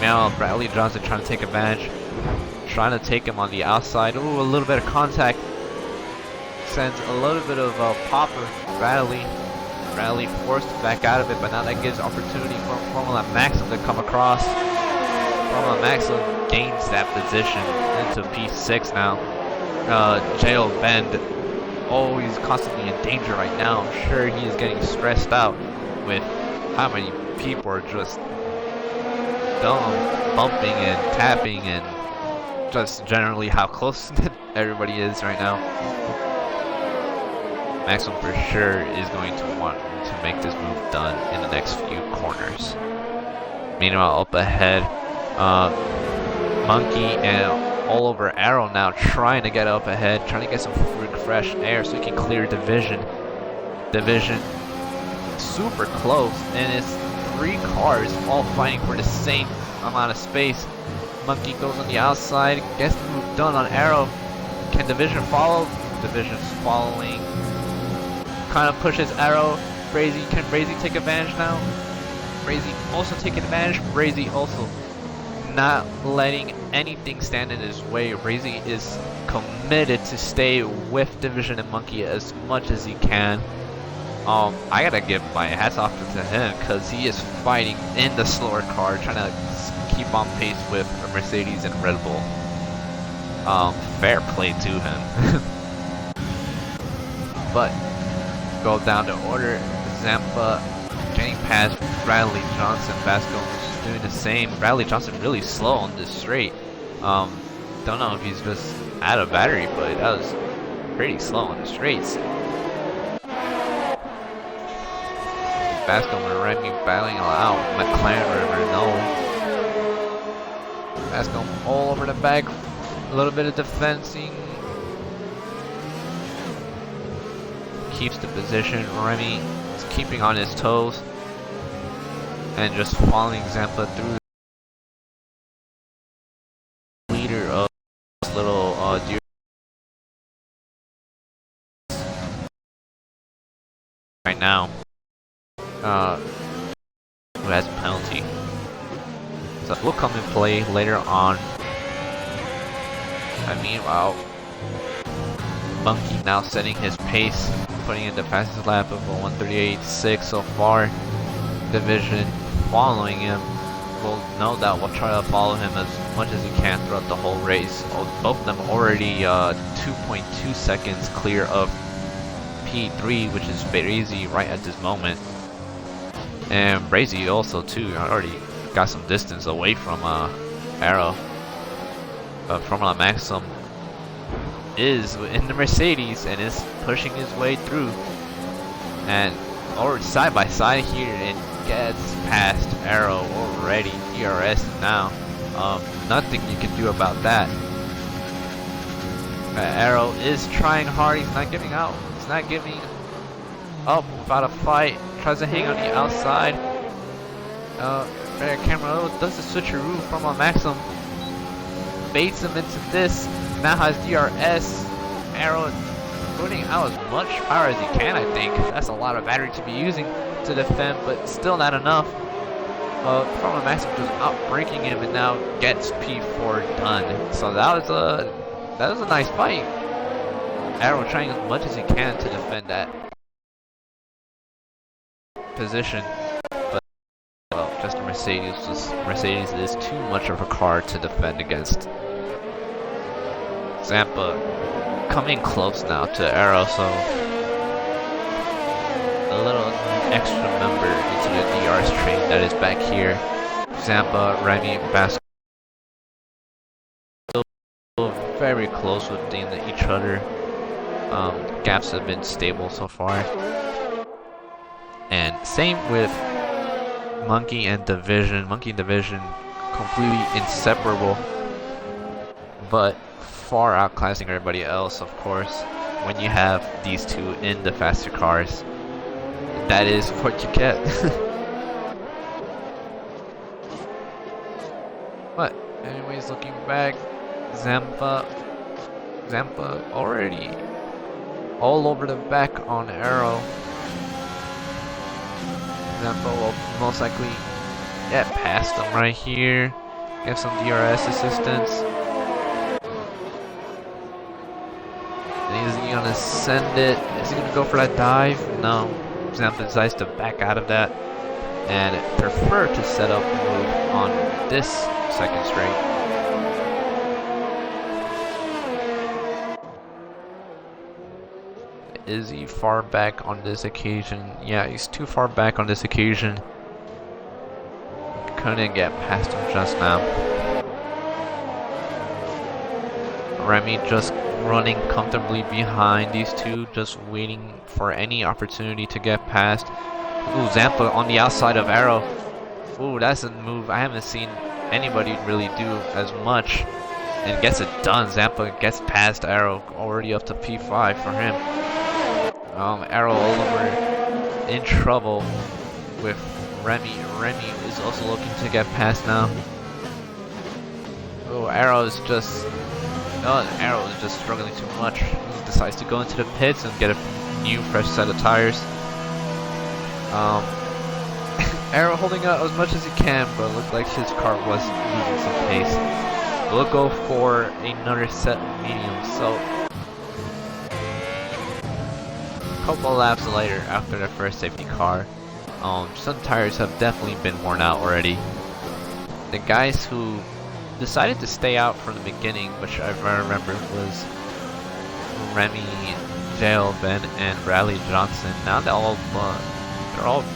Now Bradley Johnson trying to take advantage, trying to take him on the outside. Ooh, a little bit of contact. Sends a little bit of popper. Bradley forced back out of it, but now that gives opportunity for Formula Maxim to come across. Formula Maxim gains that position into P6 now. Jail Bend, always constantly in danger right now. I'm sure he is getting stressed out with how many people are just bumping and tapping, and just generally how close everybody is right now. Maxim for sure is going to want to make this move done in the next few corners. Meanwhile, up ahead, Monkey and all over Arrow now trying to get up ahead, trying to get some fresh air so he can clear Division. Division super close, and it's 3 cars all fighting for the same amount of space. Monkey goes on the outside, gets the move done on Arrow. Can Division follow? Division's following. Kind of pushes Arrow. Brazy, can Brazy take advantage now? Brazy also taking advantage. Brazy also not letting anything stand in his way. Brazy is committed to stay with Division and Monkey as much as he can. I gotta give my hats off to him, because he is fighting in the slower car, trying to keep on pace with Mercedes and Red Bull. Fair play to him. But go down to order. Zampa getting past Bradley Johnson. Vasco is doing the same. Bradley Johnson really slow on this straight. Don't know if he's just out of battery, but that was pretty slow on the straights. Vasco and Remy battling out. McLaren River, no. Vasco all over the back. A little bit of defensing. Keeps the position. Remy is keeping on his toes and just following Zampa through the leader of this little deer right now. Who has a penalty? So it will come in play later on. And meanwhile, Monkey now setting his pace, putting in the fastest lap of a 1:38.6 so far. Division following him. Well, no doubt we'll try to follow him as much as he can throughout the whole race. Both of them already 2.2 seconds clear of P3, which is very easy right at this moment. And Brazy also too already got some distance away from Arrow. Formula Maxim is in the Mercedes and is pushing his way through, and or side by side here, and gets past Arrow already. DRS now. Nothing you can do about that. Arrow is trying hard. He's not giving out. He's not giving up without a fight. Tries to hang on the outside. Camera does the switcheroo from a Maxim. Baits him into this. Now has DRS. Arrow putting out as much power as he can, I think. That's a lot of battery to be using to defend, but still not enough. From a Maxim just outbreaking him and now gets P4 done. So that was a nice fight. Arrow trying as much as he can to defend that position, but well, just a Mercedes is too much of a car to defend against. Zampa coming close now to Arrow, so a little extra member into the DRS train that is back here. Zampa, Remy, Basco still very close within each other. Gaps have been stable so far. And same with Monkey and Division. Monkey and Division completely inseparable, but far outclassing everybody else, of course. When you have these two in the faster cars, that is what you get. But anyways, looking back, Zampa already all over the back on Arrow. Zampa will most likely get past him right here. Get some DRS assistance. Is he gonna send it? Is he gonna go for that dive? No. Zampa decides to back out of that and prefer to set up a move on this second straight. Is he far back on this occasion? Yeah, he's too far back on this occasion. Couldn't get past him just now. Remy just running comfortably behind these two, just waiting for any opportunity to get past. Ooh, Zampa on the outside of Arrow. Ooh, that's a move I haven't seen anybody really do as much. And gets it done. Zampa gets past Arrow, already up to P5 for him. Arrow all over in trouble with Remy. Remy is also looking to get past now. Oh, Arrow is just struggling too much. He decides to go into the pits and get a new fresh set of tires. Arrow holding out as much as he can, but it looked like his car was losing some pace. We'll go for another set of mediums. So a couple laps later, after the first safety car, some tires have definitely been worn out already. The guys who decided to stay out from the beginning, which I remember was Remy, Dale, Ben, and Bradley Johnson. Now they're all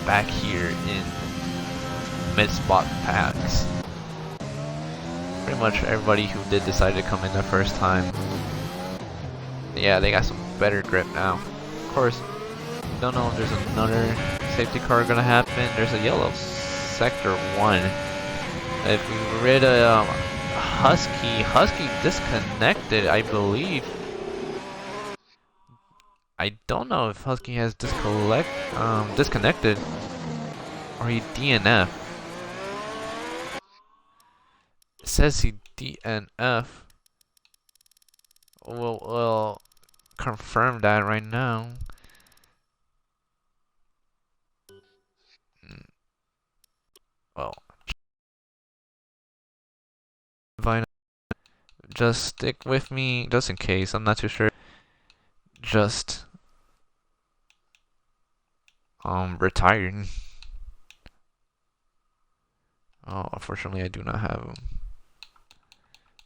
back here in mid-spot packs. Pretty much everybody who did decide to come in the first time. Yeah, they got some better grip now. Of course, don't know if there's another safety car gonna happen. There's a yellow sector 1. If we rid of Husky disconnected, I believe. I don't know if Husky has disconnected or he DNF. It says he DNF. We'll confirm that right now. Well, just stick with me, just in case. I'm not too sure. Just retired. Oh, unfortunately, I do not have him,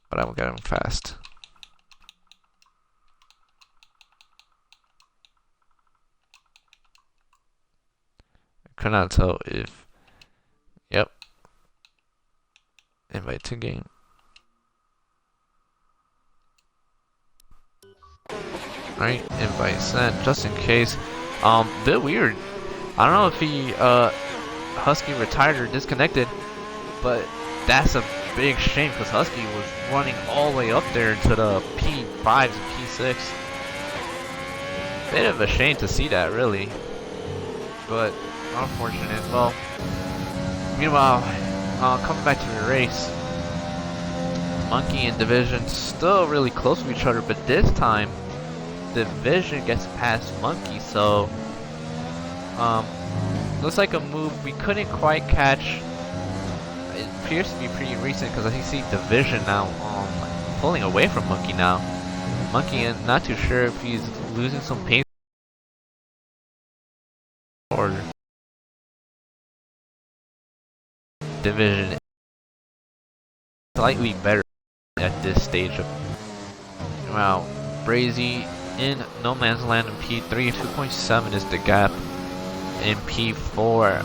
but I will get him fast. I could not tell if. Yep. Invite to game. Alright, invite sent, just in case. Bit weird. I don't know if he Husky retired or disconnected, but that's a big shame because Husky was running all the way up there to the P5s and P6. Bit of a shame to see that, really. But unfortunate. Well, meanwhile, coming back to the race, Monkey and Division still really close to each other, but this time Division gets past Monkey, so looks like a move we couldn't quite catch. It appears to be pretty recent because I see Division now pulling away from Monkey now. Monkey, I'm not too sure if he's losing some pace or Division slightly better at this stage of. Wow, Brazy in no man's land in P3, 2.7 is the gap in P4.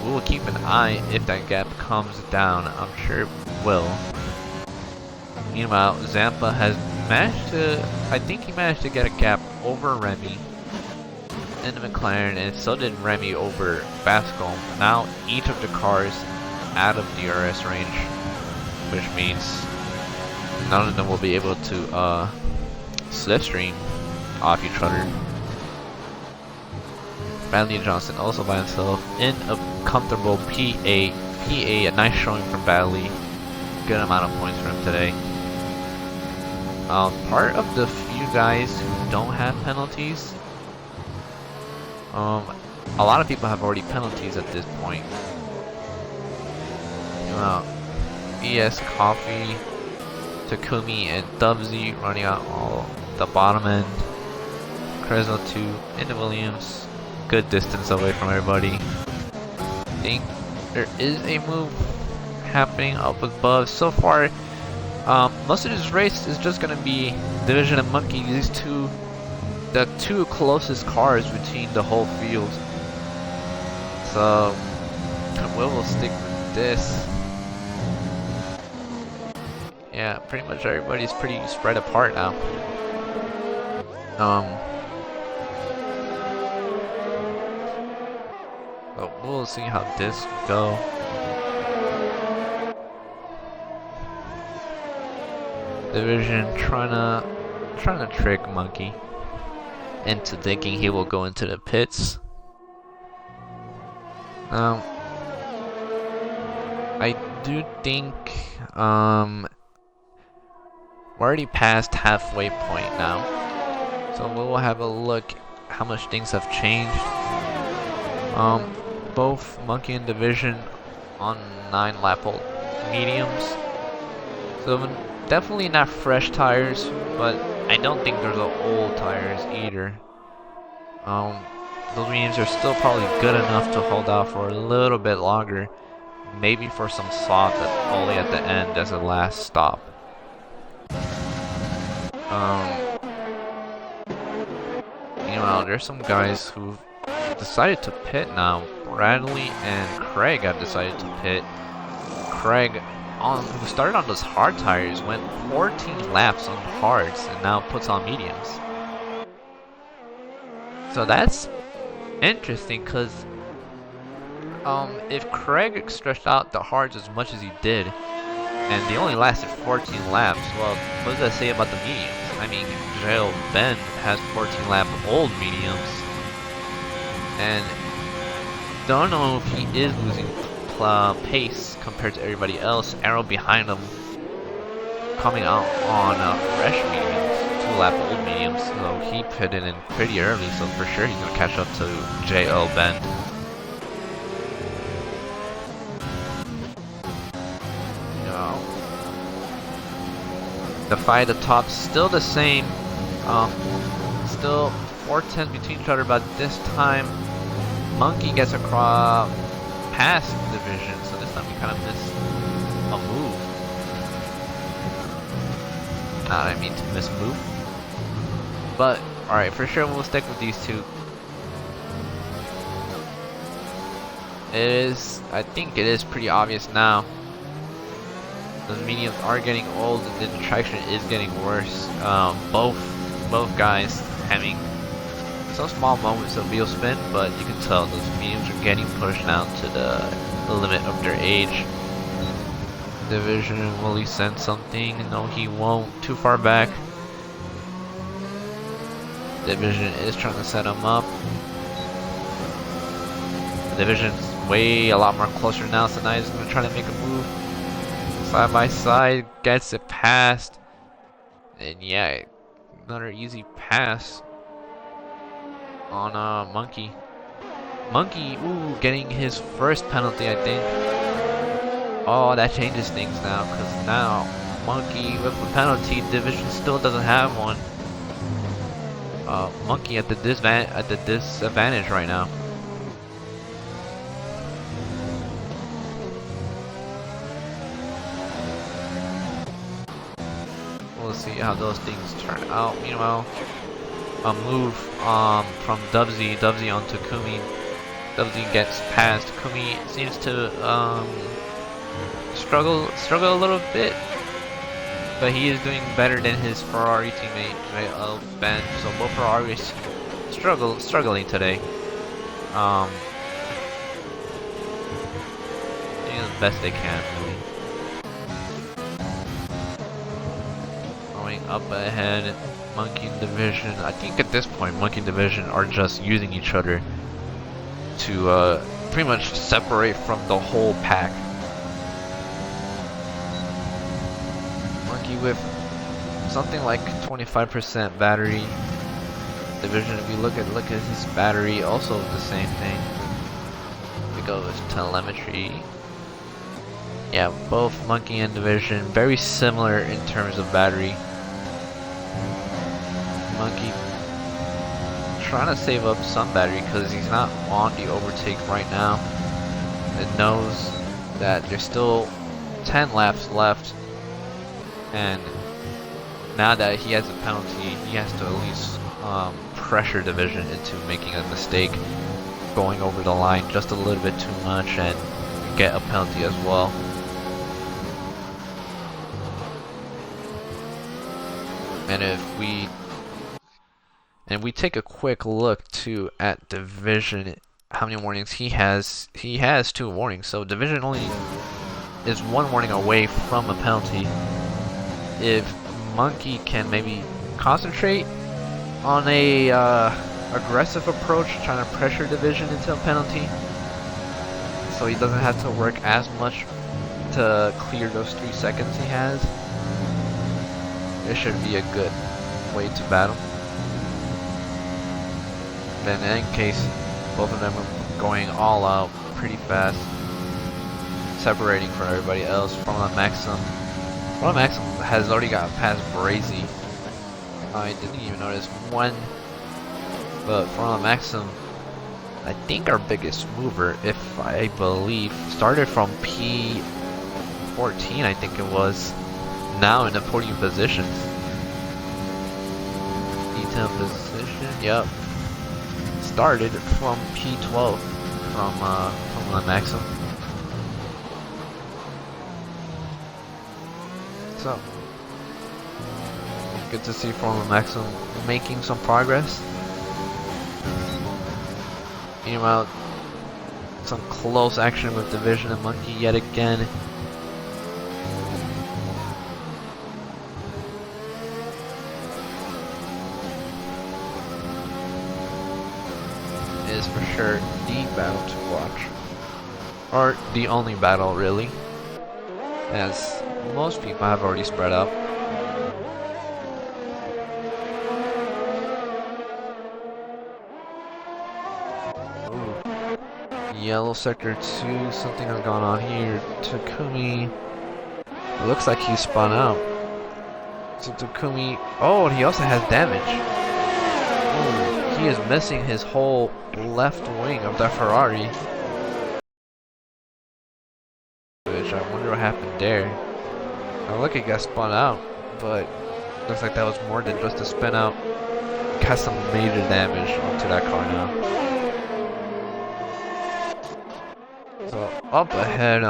We'll keep an eye if that gap comes down. I'm sure it will. Meanwhile, Zampa has managed to, I think he managed to get a gap over Remy in the McLaren, and so did Remy over Bascom. Now each of the cars out of DRS range, which means none of them will be able to slipstream off each other. Bradley Johnson also by himself in a comfortable P8. A nice showing from Bradley. Good amount of points for him today. Part of the few guys who don't have penalties. A lot of people have already penalties at this point. ES Coffee, Takumi, and Dubsy running out all the bottom end. Crezo 2 into Williams. Good distance away from everybody. I think there is a move happening up above. So far, most of this race is just going to be Division and Monkey. These two, the two closest cars between the whole field. So we will stick with this. Yeah, pretty much everybody's pretty spread apart now. But we'll see how this go. Division trying to trick Monkey into thinking he will go into the pits. I do think we're already past halfway point now, so we'll have a look how much things have changed. Both Monkey and Division on 9-lap old mediums, so definitely not fresh tires, but I don't think there's old tires either. Those mediums are still probably good enough to hold out for a little bit longer, maybe for some soft only at the end as a last stop. Meanwhile, there's some guys who've decided to pit now. Bradley and Craig have decided to pit. Craig, who started on those hard tires, went 14 laps on hards and now puts on mediums. So that's interesting because if Craig stretched out the hards as much as he did, and they only lasted 14 laps, well, what does that say about the mediums? I mean, Jail Ben has 14 lap old mediums, and don't know if he is losing pace compared to everybody else. Arrow behind him coming out on fresh mediums, 2 lap old mediums, so he pitted in pretty early, so for sure he's gonna catch up to JL Ben. The fight at the top still the same, still 4/10 between each other, but this time Monkey gets across past Division, so this time we kind of missed a move. I mean to miss a move, but alright, for sure we'll stick with these two. I think it is pretty obvious now. Those mediums are getting old, and the traction is getting worse. Both guys having some small moments of wheel spin, but you can tell those mediums are getting pushed now to the limit of their age. Division, will he send something? No, he won't. Too far back. Division is trying to set him up. Division's way a lot more closer now, so now he's going to try to make a move. Side by side, gets it past. And yeah, another easy pass on Monkey. Monkey, ooh, getting his first penalty, I think. Oh, that changes things now, because now Monkey with a penalty, Division still doesn't have one. Monkey at the disadvantage right now. We'll see how those things turn out. Meanwhile, a move from Dubsy onto Kumi. Dubsy gets past. Kumi seems to struggle a little bit, but he is doing better than his Ferrari teammate, right? Ben. So both Ferraris struggling today. Doing the best they can, really. Going up ahead, Monkey and Division. I think at this point, Monkey and Division are just using each other to pretty much separate from the whole pack. Monkey with something like 25% battery. Division, if you look at his battery, also the same thing. We go with telemetry. Yeah, both Monkey and Division very similar in terms of battery. Monkey trying to save up some battery because he's not on the overtake right now. It knows that there's still 10 laps left, and now that he has a penalty, he has to at least pressure Division into making a mistake, going over the line just a little bit too much, and get a penalty as well. And if we take a quick look too at Division, how many warnings he has? He has 2 warnings, so Division only is 1 warning away from a penalty. If Monkey can maybe concentrate on a aggressive approach, trying to pressure Division into a penalty, so he doesn't have to work as much to clear those 3 seconds he has, it should be a good way to battle. Then in case both of them are going all out pretty fast, separating from everybody else. From Maxim has already got past Brazy. I didn't even notice one, but from Maxim, I think our biggest mover, if I believe, started from P14, I think it was, now in the podium positions. P10 position, yep. Started from P12 from Maxim. So good to see from Maxim making some progress. Meanwhile, some close action with Division and Monkey yet again. Is for sure the battle to watch, or the only battle really, as most people have already spread up. Ooh. Yellow sector 2, something has gone on here. Takumi, it looks like he spun out. So Takumi, oh, and he also has damage. Ooh. He is missing his whole left wing of the Ferrari. Which I wonder what happened there. I look, it got spun out, but looks like that was more than just a spin out. Got some major damage onto that car now. So up ahead,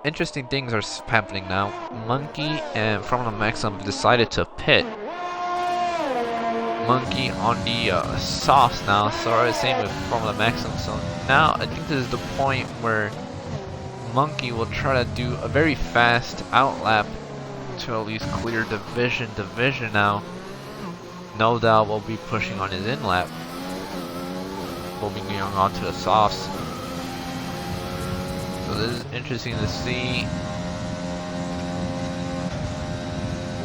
interesting things are happening now. Monkey and from the Maxim decided to pit. Monkey on the softs now, so same with Formula Maxim. So now I think this is the point where Monkey will try to do a very fast outlap to at least clear division now. No doubt we'll be pushing on his in lap. We'll be going on to the softs. So this is interesting to see.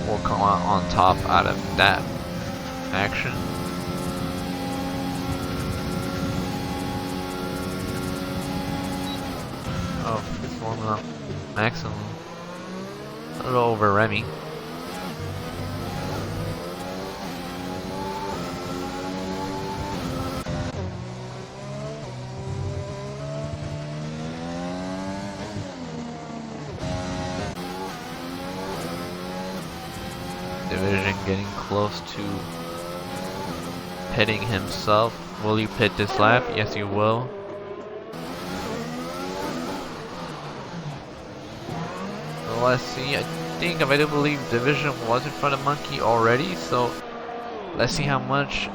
We'll come out on top out of that action. Oh, it's Formula Maximum. A little over Remy. Division getting close to pitting himself. Will he pit this lap? Yes, he will. So let's see. I do believe Division was in front of Monkey already. So let's see how much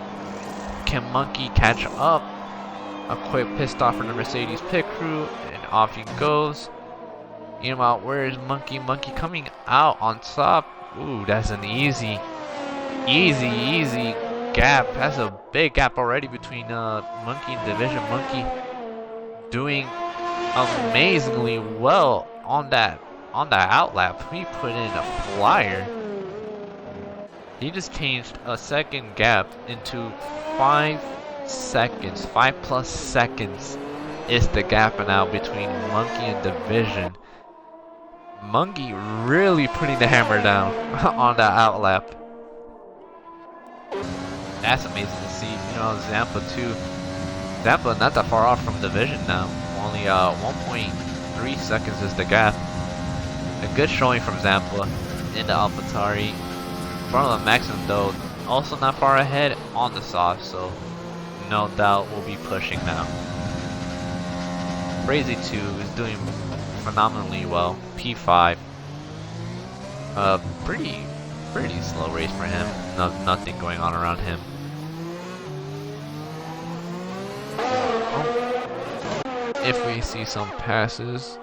can Monkey catch up. A quick pit stop for the Mercedes pit crew, and off he goes. You know, where is Monkey? Monkey coming out on top. Ooh, that's an easy gap. That's a big gap already between Monkey and Division. Monkey doing amazingly well on that outlap. He put in a flyer. He just changed a second gap into 5 seconds. 5+ seconds is the gap now between Monkey and Division. Monkey really putting the hammer down on that outlap. That's amazing to see. You know, Zampa too. Zampa not that far off from Division now. Only 1.3 seconds is the gap. A good showing from Zampa in the AlphaTauri. Front of Maxim though, also not far ahead on the soft, so no doubt we'll be pushing now. Brazy 2 is doing phenomenally well. P5. Pretty slow race for him. Nothing going on around him. If we see some passes.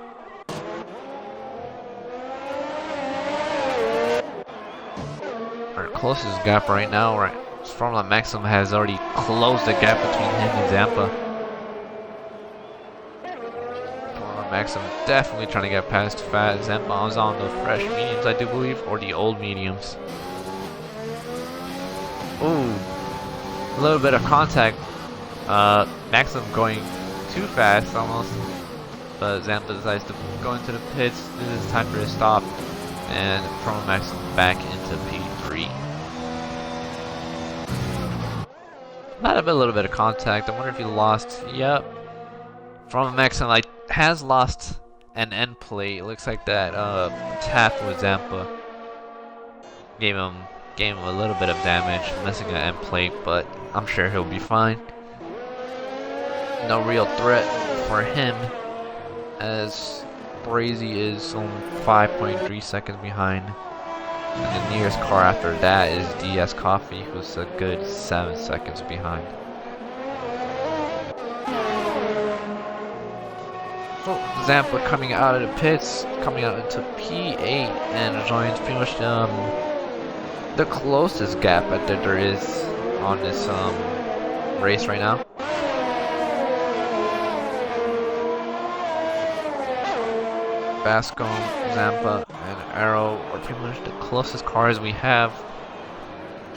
Our closest gap right now, right? Formula Maxim has already closed the gap between him and Zampa. Maxim definitely trying to get past Fat. Zampa is on the fresh mediums, I do believe, or the old mediums. Ooh, a little bit of contact. Maxim going too fast almost, but Zampa decides to go into the pits. This is time for his stop, and from Maxim back into P3. Might have been a little bit of contact. I wonder if he lost. Yep. From Maxim, has lost an end plate. It looks like that tap with Zampa gave him a little bit of damage, missing an end plate, but I'm sure he'll be fine. No real threat for him, as Brazy is only 5.3 seconds behind. And the nearest car after that is DS Coffee, who's a good 7 seconds behind. So Zampa coming out of the pits, coming out into P8, and joins pretty much the closest gap that there is on this race right now. Bascom, Zampa, and Arrow are pretty much the closest cars we have.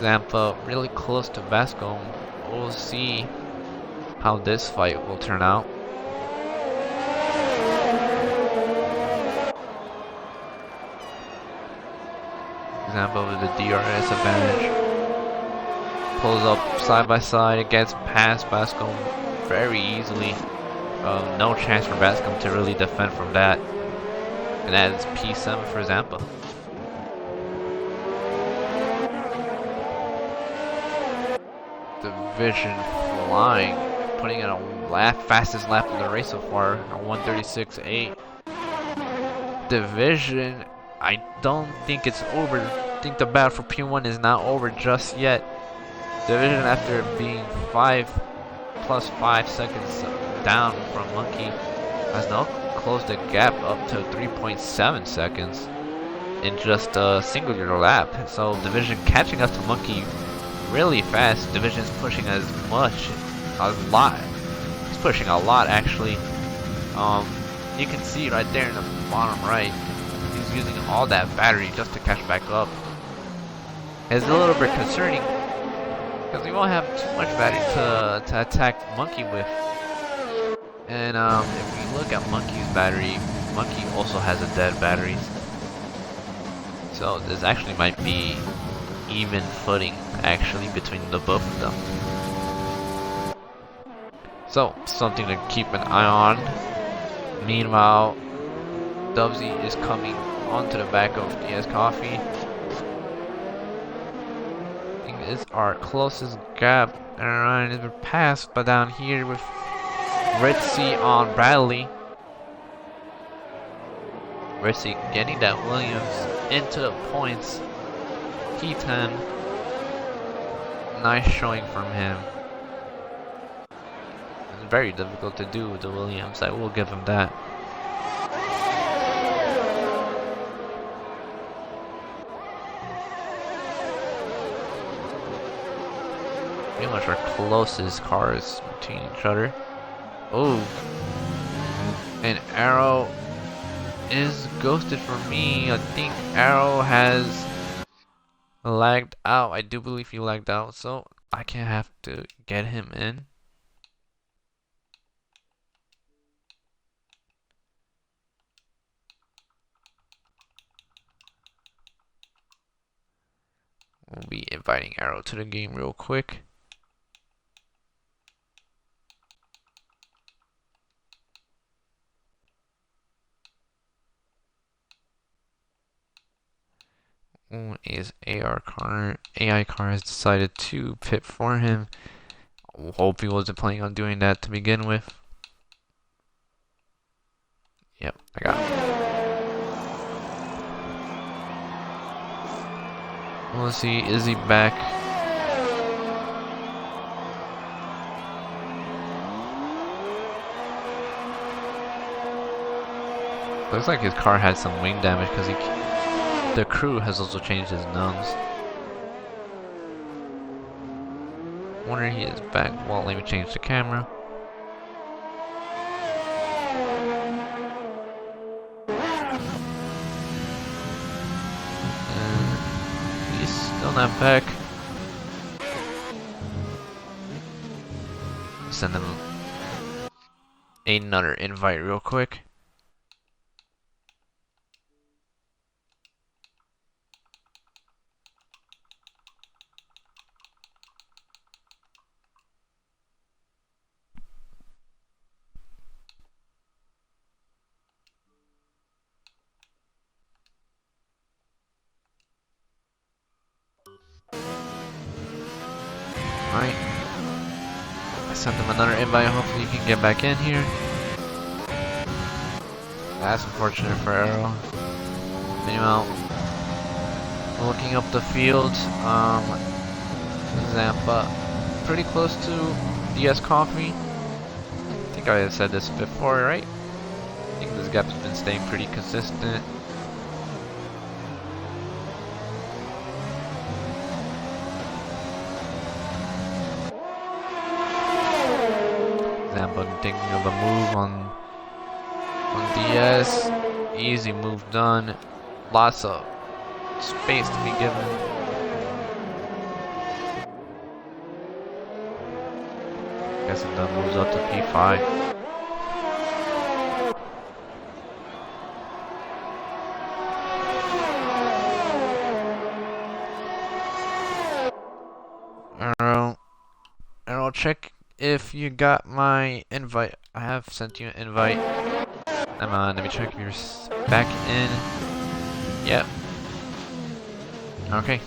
Zampa really close to Bascom. We'll see how this fight will turn out. Zampa with the DRS advantage. Pulls up side by side, it gets past Bascom very easily. No chance for Bascom to really defend from that. And that is P7 for Zampa. Division flying, putting in a fastest lap of the race so far, a 1:36.8. Division, I don't think it's over. I think the battle for P1 is not over just yet. Division, after being 5 + 5 seconds down from Monkey, has no closed the gap up to 3.7 seconds in just a singular lap. So Division catching up to Monkey really fast. Division's pushing a lot. It's pushing a lot actually. You can see right there in the bottom right, he's using all that battery just to catch back up. It's a little bit concerning because we won't have too much battery to attack Monkey with. And if we look at Monkey's battery, Monkey also has a dead battery. So this actually might be even footing actually between the both of them. So something to keep an eye on. Meanwhile, Dubsy is coming onto the back of DS Coffee. Is our closest gap, and Ryan is passed, but down here with Red Sea on Bradley. Red Sea getting that Williams into the points. P10. Nice showing from him. It's very difficult to do with the Williams, I will give him that. Pretty much our closest cars between each other. Oh, and Arrow is ghosted for me. I think Arrow has lagged out. I do believe he lagged out, so I can have to get him in. We'll be inviting Arrow to the game real quick. Is AI car has decided to pit for him. Hope he wasn't planning on doing that to begin with. Yep, I got him. Let's see, is he back? Looks like his car had some wing damage because the crew has also changed his nuns. Wonder he is back. Well, let me change the camera. And he's still not back. Send him another invite real quick. Alright. I sent him another invite, hopefully he can get back in here. That's unfortunate for Arrow. Meanwhile, looking up the field, Zampa pretty close to DS Coffee. I think I said this before, right? I think this gap has been staying pretty consistent. Zampa thinking of a move on DS. Easy move done. Lots of space to be given. Guessing that moves up to P5. Arrow, check if you got my invite. I have sent you an invite. Let me check if you're back in. Yep. Okay.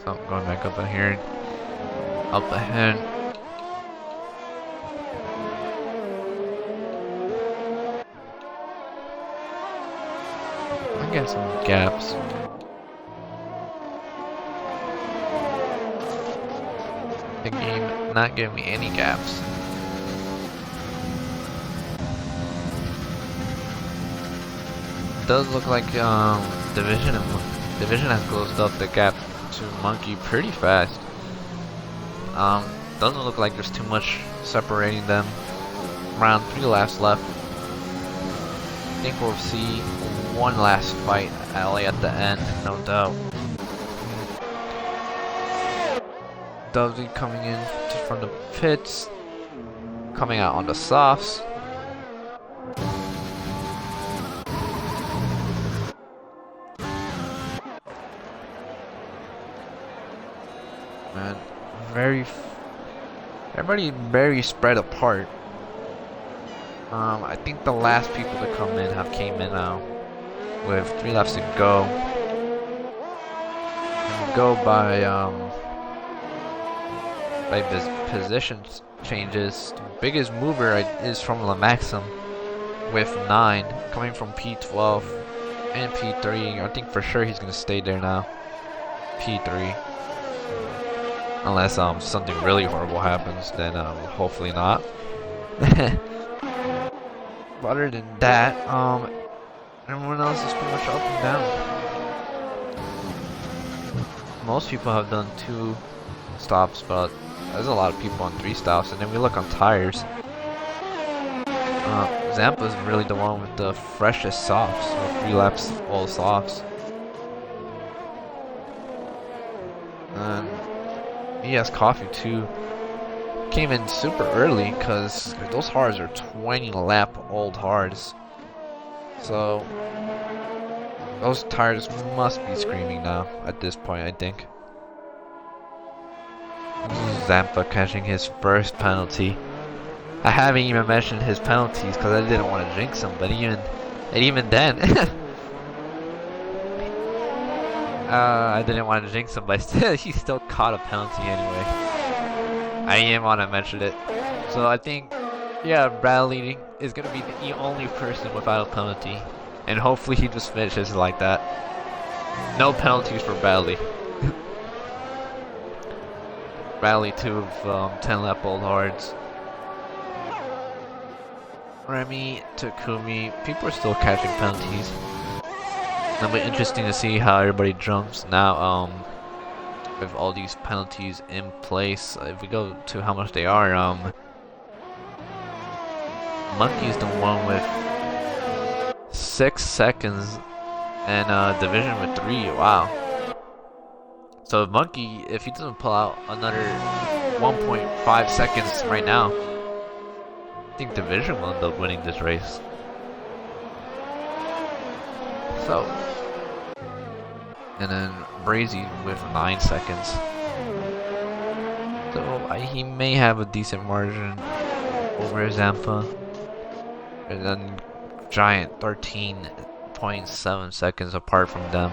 So I'm going back up here. Up ahead. I get some gaps. the game not giving me any gaps. It does look like Division has closed up the gap to Monkey pretty fast. Doesn't look like there's too much separating them. Around 3 laps left. I think we'll see one last fight at the end, no doubt. Dovey coming in from the pits, coming out on the softs. Man, everybody very spread apart. I think the last people to come in came in now with 3 laps to go. And go by position changes. The biggest mover is from La Maxim with 9, coming from P12 and P3. I think for sure he's gonna stay there now. P3. Unless something really horrible happens, then hopefully not. But other than that, everyone else is pretty much up and down. Most people have done 2 stops, but there's a lot of people on 3 stops. And then we look on tires. Zampa's really the one with the freshest softs, with 3 laps all softs. And he has coffee too. Came in super early because those hards are 20 lap old hards. So those tires must be screaming now at this point, I think. Zampa catching his first penalty. I haven't even mentioned his penalties because I didn't want to jinx him, but even then I didn't want to jinx him, but he still caught a penalty anyway. I didn't want to mention it. So I think, yeah, Bradley is going to be the only person without a penalty. And hopefully he just finishes like that. No penalties for Bradley. Bradley 2 of 10 lap old hards. Remy, Takumi, people are still catching penalties. It'll be interesting to see how everybody jumps now, with all these penalties in place. If we go to how much they are, Monkey's the one with 6 seconds, and Division with 3. Wow. So Monkey, if he doesn't pull out another 1.5 seconds right now, I think Division will end up winning this race. So, and then Brazy with 9 seconds. So he may have a decent margin over Zampa. And then Giant 13.7 seconds apart from them.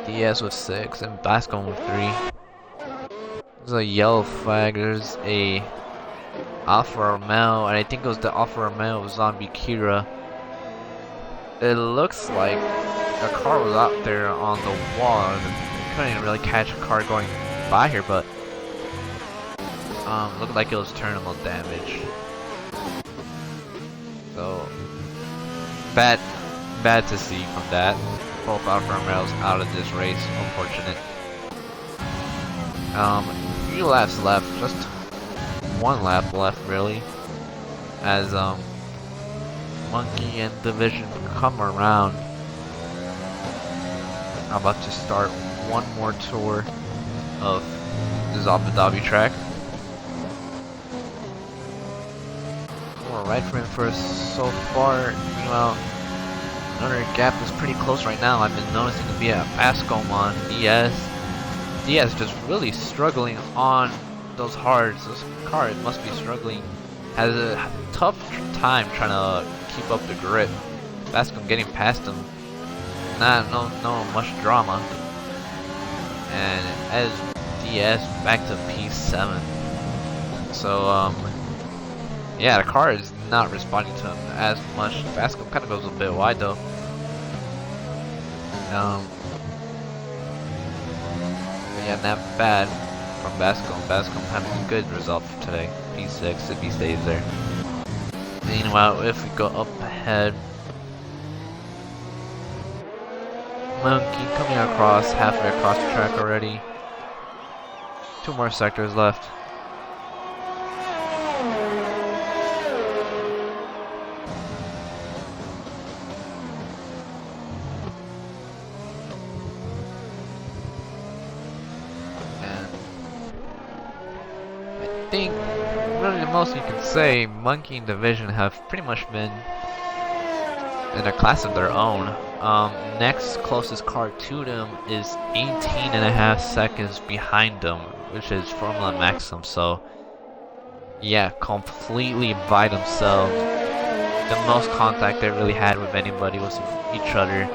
Diaz with 6 and Bascom with 3. There's a yellow flag. There's a Alfa Romeo, and I think it was the Alfa Romeo Zombie Kira. It looks like a car was out there on the wall. You couldn't really catch a car going by here, but looked like it was terminal damage. So bad to see from that. Both Alfa Romeos out of this race, unfortunate. 3 laps left, just 1 lap left really, as Monkey and Division come around. I'm about to start one more tour of this Abu Dhabi track. We're right for him first so far. Meanwhile, another gap is pretty close right now. I've been noticing to be at Bascom on Diaz. Diaz just really struggling on those hards. This car must be struggling. Has a tough time trying to keep up the grip. Bascom getting past him. No much drama. And as Diaz back to P7. So yeah, the car is not responding to him as much. Bascom kind of goes a bit wide though. Yeah, not bad from Bascom. Bascom having a good result for today. P6 if he stays there. Meanwhile, if we go up ahead, Monkey coming across, halfway across the track already. 2 more sectors left. And I think really the most you can say, Monkey and Division have pretty much been in a class of their own. Next closest car to them is 18.5 seconds behind them, which is Formula Maxim. So yeah, completely by themselves. The most contact they really had with anybody was with each other.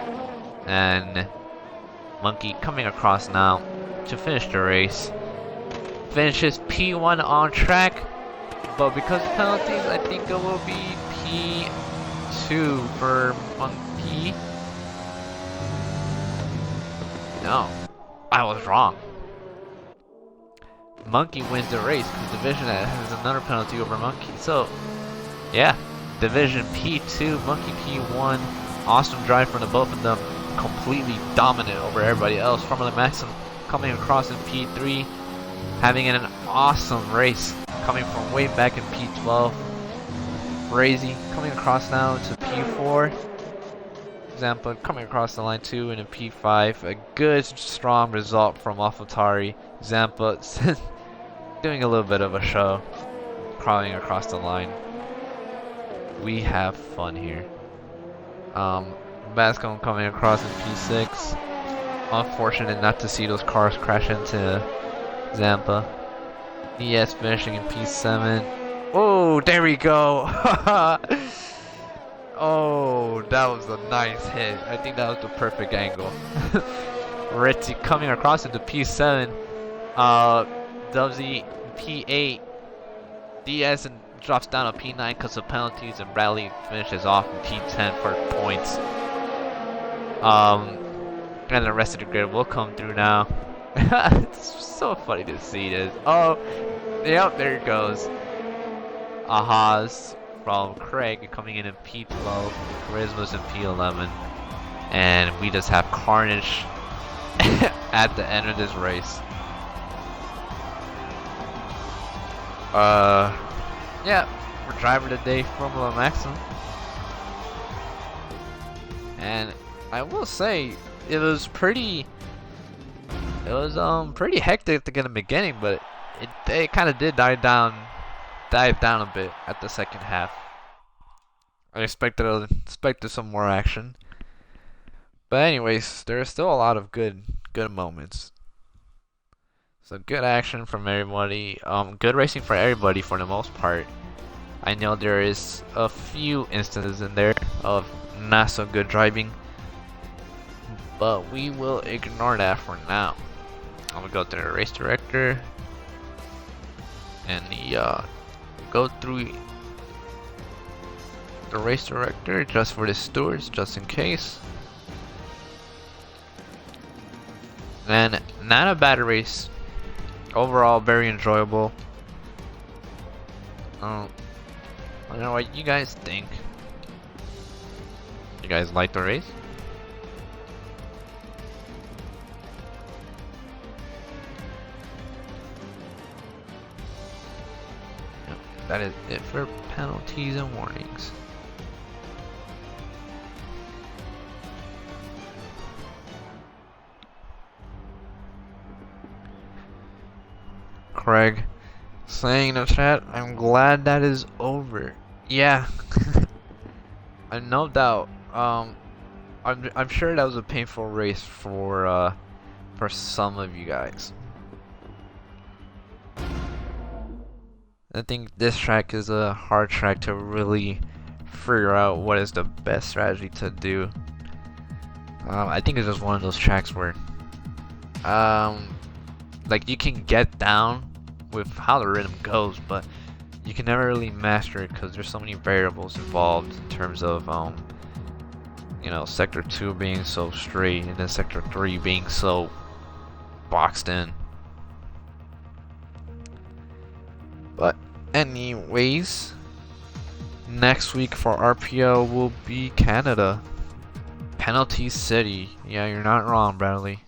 And Monkey coming across now to finish the race. Finishes P1 on track, but because of penalties, I think it will be P2 for Monkey. No, I was wrong. Monkey wins the race because Division has another penalty over Monkey. So, yeah, Division P2, Monkey P1. Awesome drive from the both of them. Completely dominant over everybody else. Formula Maxim coming across in P3, having an awesome race, coming from way back in P12. Crazy, coming across now to P4. Zampa coming across the line too in a P5. A good, strong result from AlphaTauri. Zampa doing a little bit of a show, crawling across the line. We have fun here. Bascom coming across in P6. Unfortunate not to see those cars crash into Zampa. DS finishing in P7. Oh, there we go. Oh, that was a nice hit. I think that was the perfect angle. Ritzy coming across into P7. Dubsy P8. DS and drops down to P9 because of penalties, and Bradley finishes off in P10 for points. And the rest of the grid will come through now. It's so funny to see this. Oh, yep, there it goes. Ahas from Craig coming in P12, Charisma's in P11, and we just have carnage at the end of this race. Yeah, for driver of the day, Formula Maxim. And I will say, it was pretty hectic in the beginning, but it kind of did dive down a bit at the second half. I expected some more action, but anyways, there's still a lot of good moments. So good action from everybody. Good racing for everybody for the most part. I know there is a few instances in there of not so good driving, but we will ignore that for now. I'm gonna go to the race director and go through the race director just for the stewards, just in case. And not a bad race. Overall, very enjoyable. I don't know what you guys think. You guys like the race? Yep, that is it for penalties and warnings. Craig saying in the chat, I'm glad that is over. Yeah. No doubt. I'm sure that was a painful race for some of you guys. I think this track is a hard track to really figure out what is the best strategy to do. I think it's just one of those tracks where like you can get down with how the rhythm goes, but you can never really master it because there's so many variables involved in terms of you know, sector 2 being so straight and then sector 3 being so boxed in. Anyways, next week for RPO will be Canada. Penalty City. Yeah, you're not wrong, Bradley.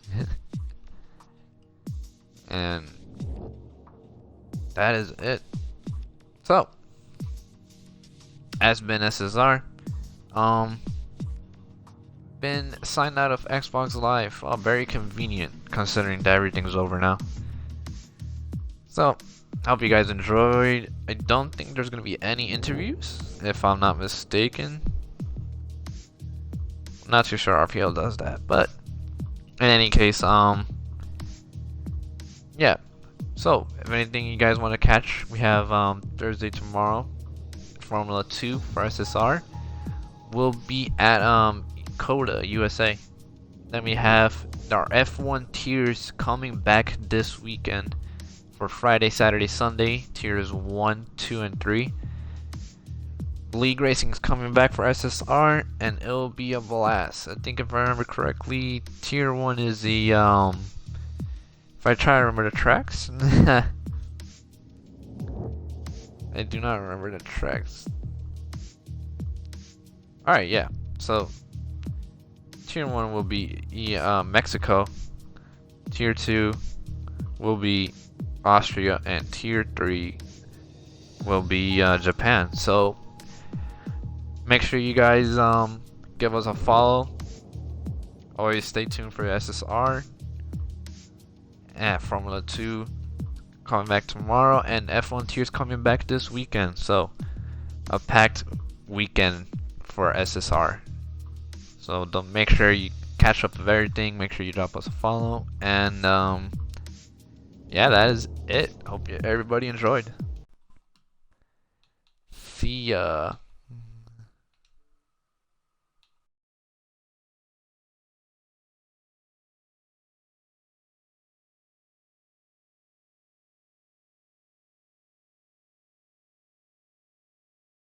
And that is it. So, has been SSR. Been signed out of Xbox Live. Oh, very convenient considering that everything's over now. So, hope you guys enjoyed. I don't think there's gonna be any interviews, if I'm not mistaken. Not too sure RPL does that, but in any case, yeah. So, if anything you guys want to catch, we have Thursday tomorrow, Formula 2 for SSR. We'll be at Coda, USA. Then we have our F1 tiers coming back this weekend for Friday, Saturday, Sunday. Tiers 1, 2, and 3. League racing is coming back for SSR, and it'll be a blast. I think if I remember correctly, tier 1 is the if I try to remember the tracks, I do not remember the tracks. Alright, yeah. So tier 1 will be Mexico. Tier 2 will be Austria, and tier 3 will be Japan. So make sure you guys give us a follow. Always stay tuned for SSR and Formula 2 coming back tomorrow, and F1 tiers coming back this weekend. So a packed weekend for SSR. So don't make sure you catch up with everything. Make sure you drop us a follow, and yeah, that is it. Hope everybody enjoyed. See ya.